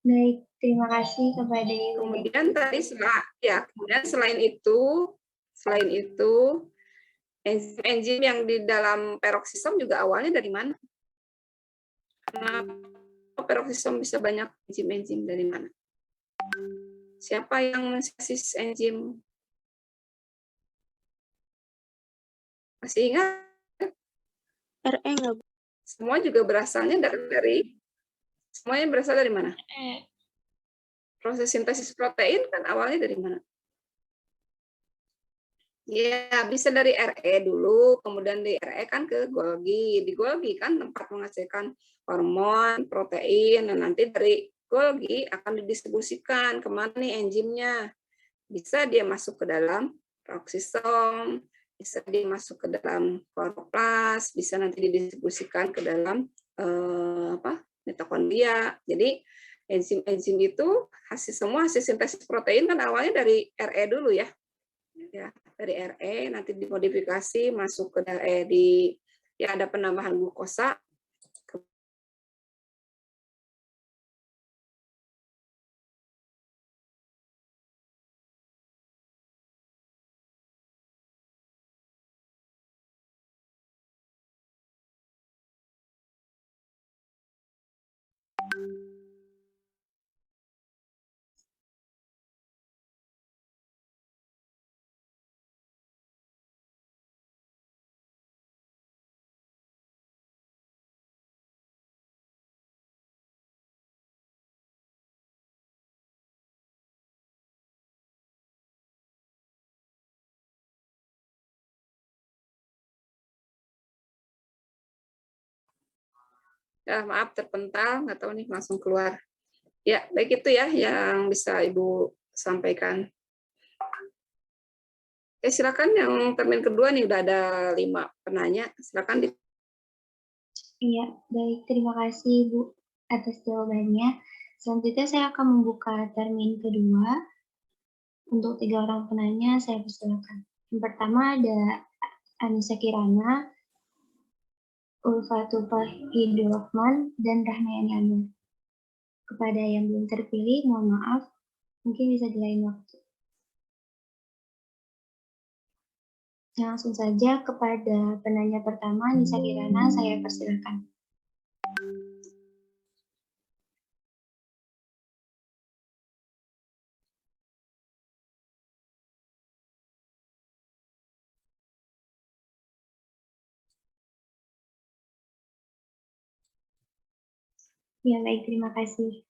Baik, terima kasih kepada Ibu. Kemudian tadi kemudian selain itu enzim yang di dalam peroksisom juga awalnya dari mana? Kenapa peroksisom bisa banyak enzim dari mana? Siapa yang mensintesis enzim? Masih ingat? RE nggak, Bu? Semua juga berasalnya semuanya berasal dari mana? Proses sintesis protein kan awalnya dari mana? Ya, bisa dari RE dulu, kemudian di RE kan ke Golgi. Di Golgi kan tempat menghasilkan hormon, protein, dan nanti dari Golgi akan didistribusikan kemana nih enzimnya. Bisa dia masuk ke dalam peroksisom, bisa dia masuk ke dalam kloroplas, bisa nanti didistribusikan ke dalam mitokondria. Jadi enzim itu semua hasil sintesis protein kan awalnya dari RE dulu ya. Ya, dari RE nanti dimodifikasi masuk ke ada penambahan glukosa. Ya, maaf terpental, nggak tahu nih langsung keluar. Ya, baik itu ya yang bisa Ibu sampaikan. Silakan yang termin kedua nih udah ada 5 penanya. Silakan. Iya, baik. Terima kasih Bu atas jawabannya. Selanjutnya saya akan membuka termin kedua. Untuk 3 orang penanya saya persilakan. Yang pertama ada Anissa Kirana, Ulfatullah Hidrohman, dan Rahmayani Anwar. Kepada yang belum terpilih, mohon maaf, mungkin bisa di lain waktu. Langsung saja kepada penanya pertama, Nisa Kirana, saya persilakan. Ya, baik, terima kasih.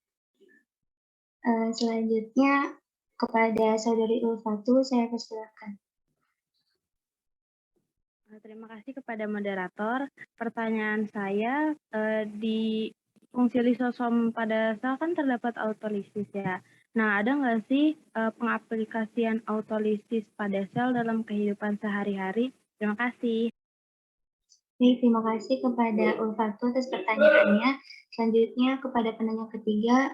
Selanjutnya kepada Saudari Ulfatu, saya persilakan. Terima kasih kepada moderator. Pertanyaan saya, di fungsi lisosom pada sel kan terdapat autolisis ya. Nah, ada nggak sih pengaplikasian autolisis pada sel dalam kehidupan sehari-hari? Terima kasih. Baik, terima kasih kepada Ulfatu atas pertanyaannya. Selanjutnya kepada penanya ketiga,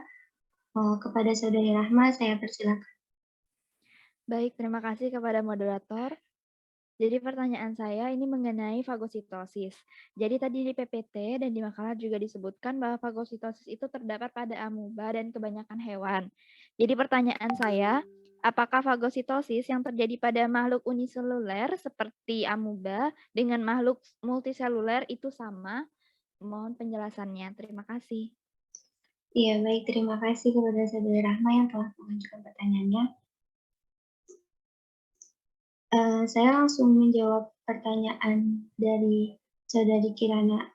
kepada Saudari Rahma, saya persilakan. Baik, terima kasih kepada moderator. Jadi pertanyaan saya ini mengenai fagositosis. Jadi tadi di PPT dan di makalah juga disebutkan bahwa fagositosis itu terdapat pada amuba dan kebanyakan hewan. Jadi pertanyaan saya, apakah fagositosis yang terjadi pada makhluk uniseluler seperti amuba dengan makhluk multiseluler itu sama? Mohon penjelasannya. Terima kasih. Iya, baik. Terima kasih kepada Saudari Rahma yang telah mengajukan pertanyaannya. Saya langsung menjawab pertanyaan dari Saudari Kirana.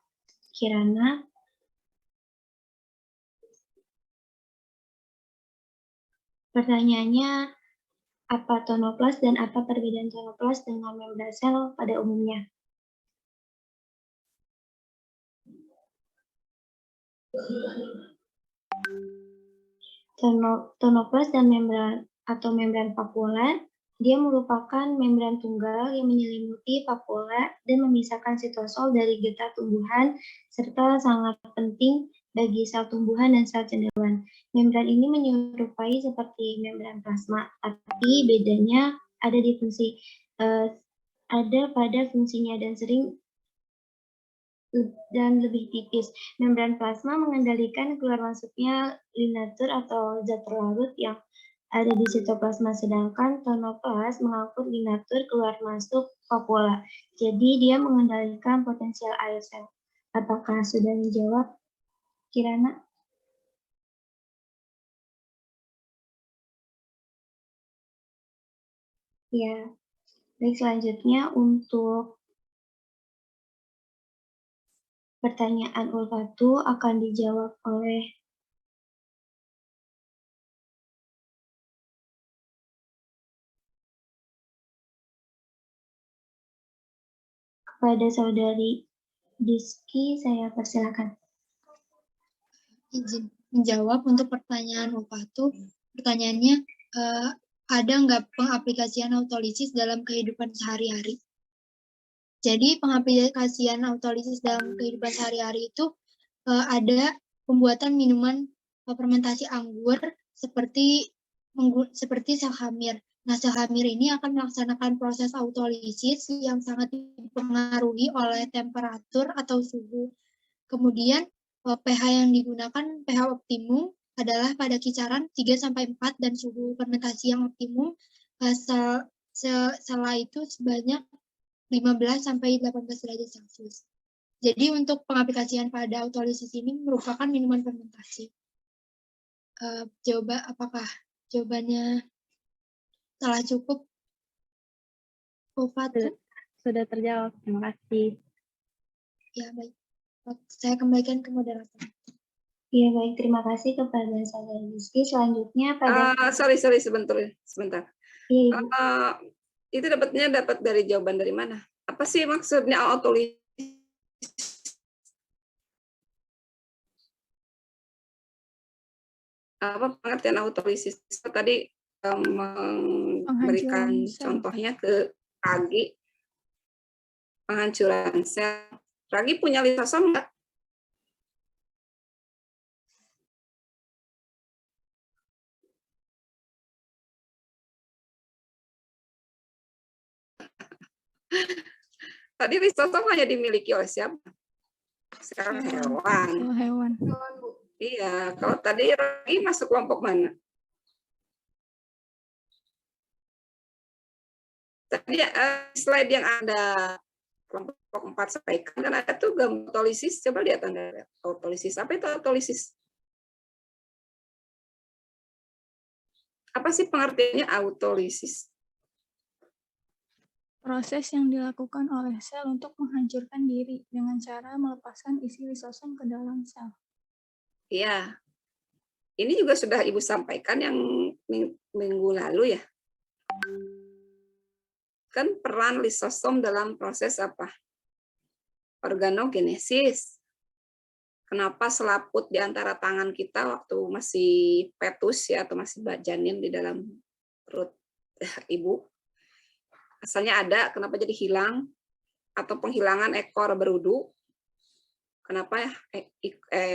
Pertanyaannya, apa tonoplas dan apa perbedaan tonoplas dengan membran sel pada umumnya? Tonoplas dan membran atau membran vakuoler, dia merupakan membran tunggal yang menyelimuti vakuola dan memisahkan sitosol dari getah tumbuhan serta sangat penting bagi sel tumbuhan dan sel cendawan. Membran ini menyerupai seperti membran plasma, tapi bedanya ada di fungsi pada fungsinya dan lebih tipis. Membran plasma mengendalikan keluar masuknya linatur atau zat terlarut yang ada di sitoplasma, sedangkan tonoplas mengangkut linatur keluar masuk vakuola. Jadi dia mengendalikan potensial air sel. Apakah sudah dijawab, Kirana? Ya. Baik, selanjutnya untuk pertanyaan Ulfatu akan dijawab oleh kepada Saudari Diski, saya persilakan. Izin menjawab untuk pertanyaan Ulfatu. Pertanyaannya, ada nggak pengaplikasian autolisis dalam kehidupan sehari-hari? Jadi pengaplikasian autolisis dalam kehidupan sehari-hari itu ada pembuatan minuman fermentasi anggur seperti sel hamir. Nah, sel hamir ini akan melaksanakan proses autolisis yang sangat dipengaruhi oleh temperatur atau suhu. Kemudian pH yang digunakan, pH optimum adalah pada kisaran 3-4 dan suhu fermentasi yang optimum setelah itu sebanyak 15-18 derajat Celcius. Jadi untuk pengaplikasian pada autolisis ini merupakan minuman fermentasi. Apakah jawabannya telah cukup? Ulfatu? Sudah terjawab, terima kasih. Ya, baik. Saya kembalikan ke moderator. Iya, baik. Terima kasih kepada Saudari Rizky. Selanjutnya pada... Sorry, sebentar. Iya, Itu dapat dari jawaban dari mana? Apa sih maksudnya autolisis? Apa pengertian autolisis? Tadi memberikan contohnya ke Ragi, penghancuran sel. Ragi punya lisosom nggak? Tadi lisosom hanya dimiliki oleh siapa? Sel hewan. Iya, kalau tadi Ragi masuk kelompok mana? Tadi slide yang ada kelompok 4 sampaikan kan ada tuh gambar autolisis. Coba lihat Anda, autolisis. Apa itu autolisis? Apa sih pengertiannya autolisis? Proses yang dilakukan oleh sel untuk menghancurkan diri dengan cara melepaskan isi lisosom ke dalam sel. Iya. Ini juga sudah Ibu sampaikan yang minggu lalu ya. Kan peran lisosom dalam proses apa? Organogenesis. Kenapa selaput di antara tangan kita waktu masih fetus ya atau masih janin di dalam perut ibu? Asalnya ada, kenapa jadi hilang? Atau penghilangan ekor berudu? Kenapa ya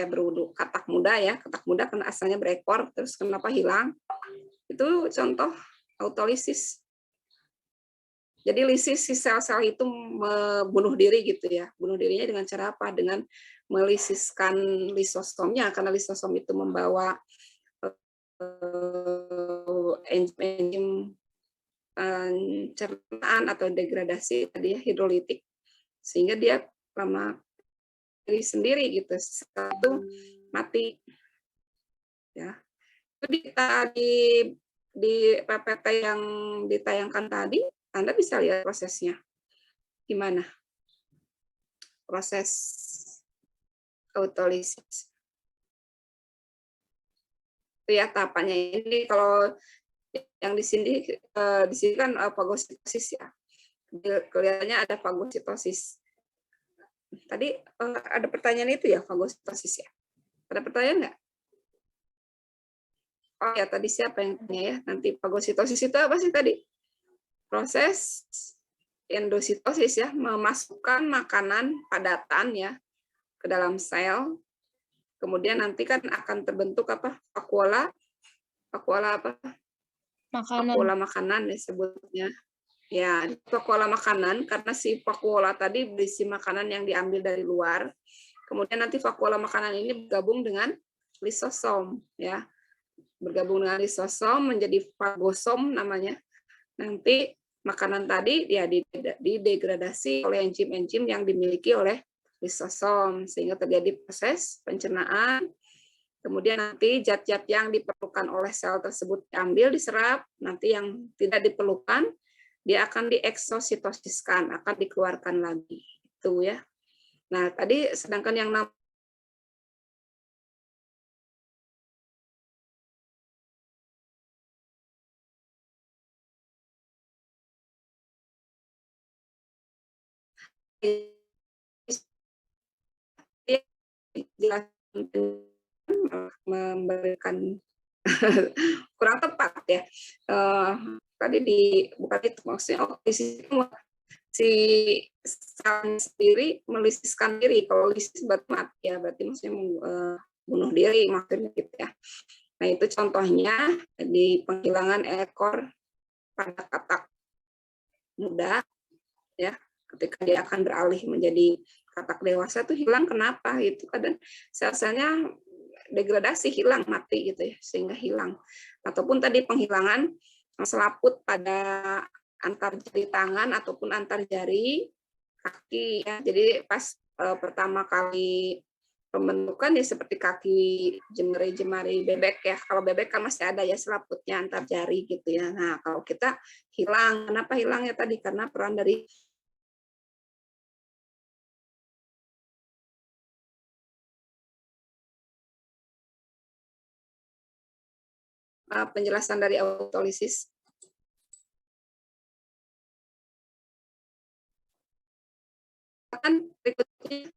berudu? Katak muda ya, katak muda karena asalnya berekor, terus kenapa hilang? Itu contoh autolisis. Jadi lisis si sel-sel itu membunuh diri gitu ya. Bunuh dirinya dengan cara apa? Dengan melisiskan lisosomnya, karena lisosom itu membawa enzim pencernaan atau degradasi tadi ya, hidrolitik, sehingga dia lama diri sendiri gitu, satu mati ya. Itu di PPT yang ditayangkan tadi, Anda bisa lihat prosesnya gimana, proses autolisis itu ya tahapannya. Ini kalau yang di sini kan fagositosis ya, kelihatannya ada fagositosis. Tadi ada pertanyaan itu ya, fagositosis ya. Ada pertanyaan nggak? Oh ya, tadi siapa yang tanya ya? Nanti fagositosis itu apa sih tadi? Proses endositosis ya, memasukkan makanan padatan ya ke dalam sel. Kemudian nanti kan akan terbentuk apa? Vakuola apa? Makanan. Vakuola makanan disebutnya. Ya, vakuola makanan karena si vakuola tadi berisi makanan yang diambil dari luar. Kemudian nanti vakuola makanan ini bergabung dengan lisosom ya. Bergabung dengan lisosom menjadi fagosom namanya. Nanti makanan tadi ya didegradasi oleh enzim-enzim yang dimiliki oleh lisosom sehingga terjadi proses pencernaan. Kemudian nanti zat-zat yang diperlukan oleh sel tersebut diambil, diserap. Nanti yang tidak diperlukan dia akan dieksositosiskan, akan dikeluarkan lagi. Itu ya. Nah, tadi sedangkan yang memberikan kurang tepat ya. Tadi bukan itu maksudnya si sel sendiri melisiskan diri. Kalau lisis berarti mati ya, berarti maksudnya bunuh diri maksudnya gitu ya. Nah itu contohnya di penghilangan ekor pada katak muda ya, ketika dia akan beralih menjadi katak dewasa itu hilang. Kenapa? Itu kadang sel-selnya degradasi, hilang, mati gitu ya, sehingga hilang. Ataupun tadi penghilangan selaput pada antar jari tangan ataupun antar jari kaki ya. Jadi pas pertama kali pembentukan ya seperti kaki jemari bebek ya. Kalau bebek kan masih ada ya selaputnya antar jari gitu ya. Nah, kalau kita hilang, kenapa hilangnya tadi? Karena peran dari penjelasan dari autolisis. Kan berikutnya,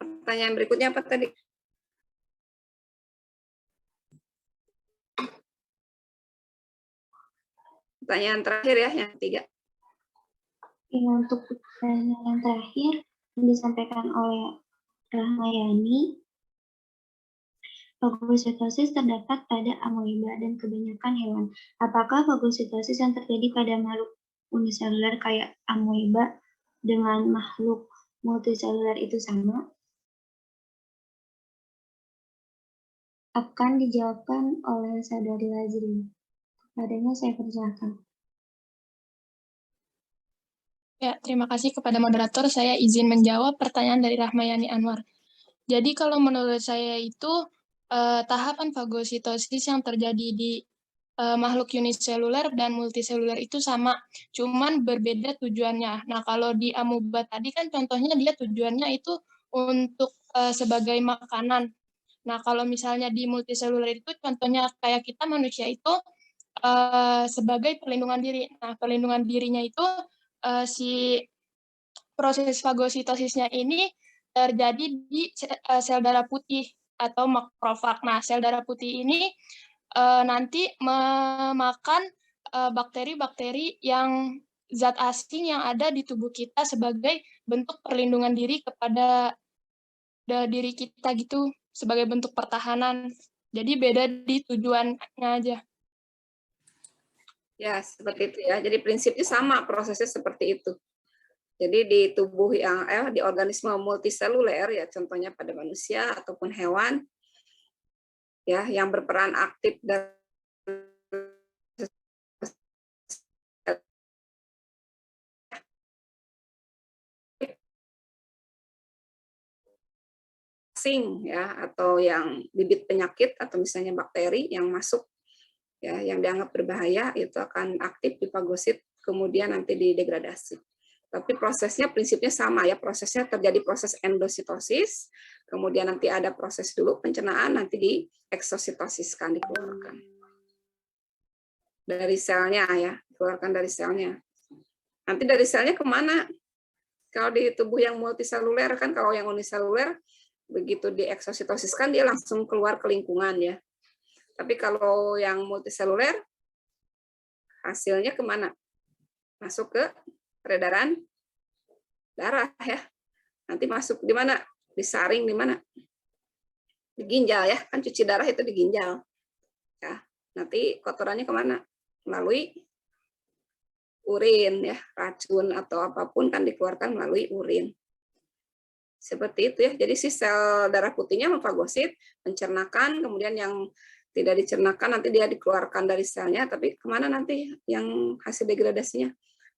pertanyaan berikutnya apa tadi? Pertanyaan terakhir ya, yang ketiga. Untuk pertanyaan yang terakhir yang disampaikan oleh Rahmayani, fagositosis terdapat pada amoeba dan kebanyakan hewan. Apakah fagositosis yang terjadi pada makhluk uniseluler kayak amoeba dengan makhluk multiseluler itu sama? Akan dijawabkan oleh Saudari Lazri. Kepadanya saya persilakan. Ya, terima kasih kepada moderator. Saya izin menjawab pertanyaan dari Rahmayani Anwar. Jadi kalau menurut saya itu tahapan fagositosis yang terjadi di makhluk uniseluler dan multiseluler itu sama, cuman berbeda tujuannya. Nah, kalau di amuba tadi kan contohnya dia tujuannya itu untuk sebagai makanan. Nah, kalau misalnya di multiseluler itu contohnya kayak kita manusia itu sebagai perlindungan diri. Nah, perlindungan dirinya itu si proses fagositosisnya ini terjadi di sel darah putih atau makrofag. Nah, sel darah putih ini nanti memakan bakteri-bakteri yang zat asing yang ada di tubuh kita sebagai bentuk perlindungan diri kepada diri kita gitu, sebagai bentuk pertahanan. Jadi beda di tujuannya aja. Ya, seperti itu ya. Jadi prinsipnya sama, prosesnya seperti itu. Jadi di tubuh yang di organisme multiseluler ya, contohnya pada manusia ataupun hewan ya yang berperan aktif dan asing ya, atau yang bibit penyakit atau misalnya bakteri yang masuk ya yang dianggap berbahaya itu akan aktif di fagosit, kemudian nanti didegradasi. Tapi prosesnya prinsipnya sama ya, prosesnya terjadi proses endositosis, kemudian nanti ada proses dulu pencernaan, nanti di eksositosiskan, dikeluarkan dari selnya ya, dikeluarkan dari selnya. Nanti dari selnya kemana? Kalau di tubuh yang multiseluler kan, kalau yang uniseluler begitu di eksositosiskan dia langsung keluar ke lingkungan ya. Tapi kalau yang multiseluler hasilnya kemana? Masuk ke peredaran darah ya. Nanti masuk di mana? Disaring di mana? Di ginjal ya. Kan cuci darah itu di ginjal. Ya. Nanti kotorannya kemana? Melalui urin ya. Racun atau apapun kan dikeluarkan melalui urin. Seperti itu ya. Jadi si sel darah putihnya memfagosit, mencernakan, kemudian yang tidak dicernakan nanti dia dikeluarkan dari selnya, tapi kemana nanti yang hasil degradasinya?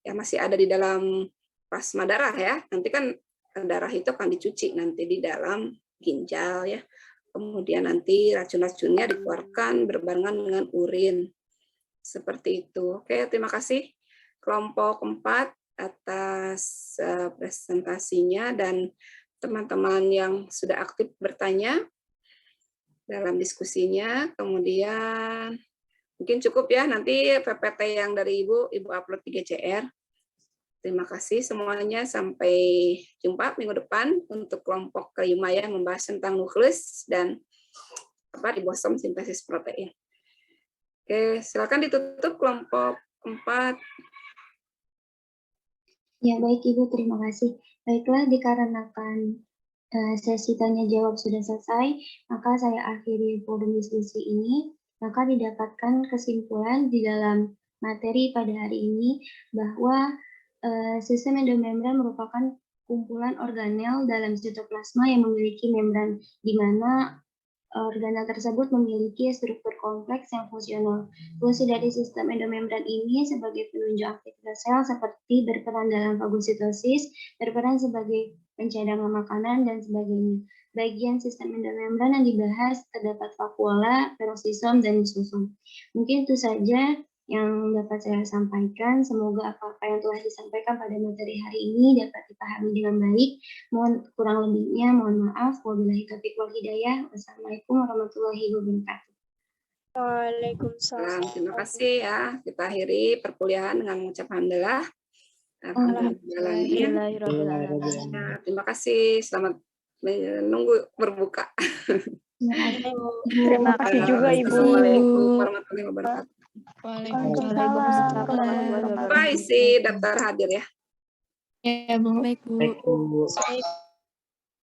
Ya masih ada di dalam plasma darah ya. Nanti kan darah itu akan dicuci nanti di dalam ginjal ya. Kemudian nanti racun-racunnya dikeluarkan berbarengan dengan urin. Seperti itu. Oke, terima kasih kelompok 4 atas presentasinya dan teman-teman yang sudah aktif bertanya dalam diskusinya. Kemudian mungkin cukup ya, nanti PPT yang dari Ibu upload di GCR. Terima kasih semuanya, sampai jumpa minggu depan untuk kelompok kelima ya, membahas tentang nukleus dan ribosom sintesis protein. Oke, silakan ditutup kelompok 4. Ya, baik Ibu, terima kasih. Baiklah, dikarenakan sesi tanya jawab sudah selesai, maka saya akhiri forum diskusi ini. Maka didapatkan kesimpulan di dalam materi pada hari ini bahwa sistem endomembran merupakan kumpulan organel dalam sitoplasma yang memiliki membran, di mana organel tersebut memiliki struktur kompleks yang fungsional. Fungsi dari sistem endomembran ini sebagai penunjuk aktivitas sel seperti berperan dalam fagositosis, berperan sebagai pencadangan makanan, dan sebagainya. Bagian sistem endomembran yang dibahas terdapat vakuola, peroksisom, dan lisosom. Mungkin itu saja yang dapat saya sampaikan. Semoga apa-apa yang telah disampaikan pada materi hari ini dapat dipahami dengan baik. Mohon kurang lebihnya, mohon maaf. Wabillahi taufiq wal hidayah. Wassalamualaikum warahmatullahi wabarakatuh. Waalaikumsalam. Terima kasih ya. Kita akhiri perkuliahan dengan mengucap alhamdulillah. Terima kasih. Selamat menunggu berbuka. Terima kasih juga Ibu. Assalamualaikum warahmatullahi wabarakatuh. Waalaikumsalam. Bye, si daftar hadir ya. Ya, Bu. Baik, Bu. Baik.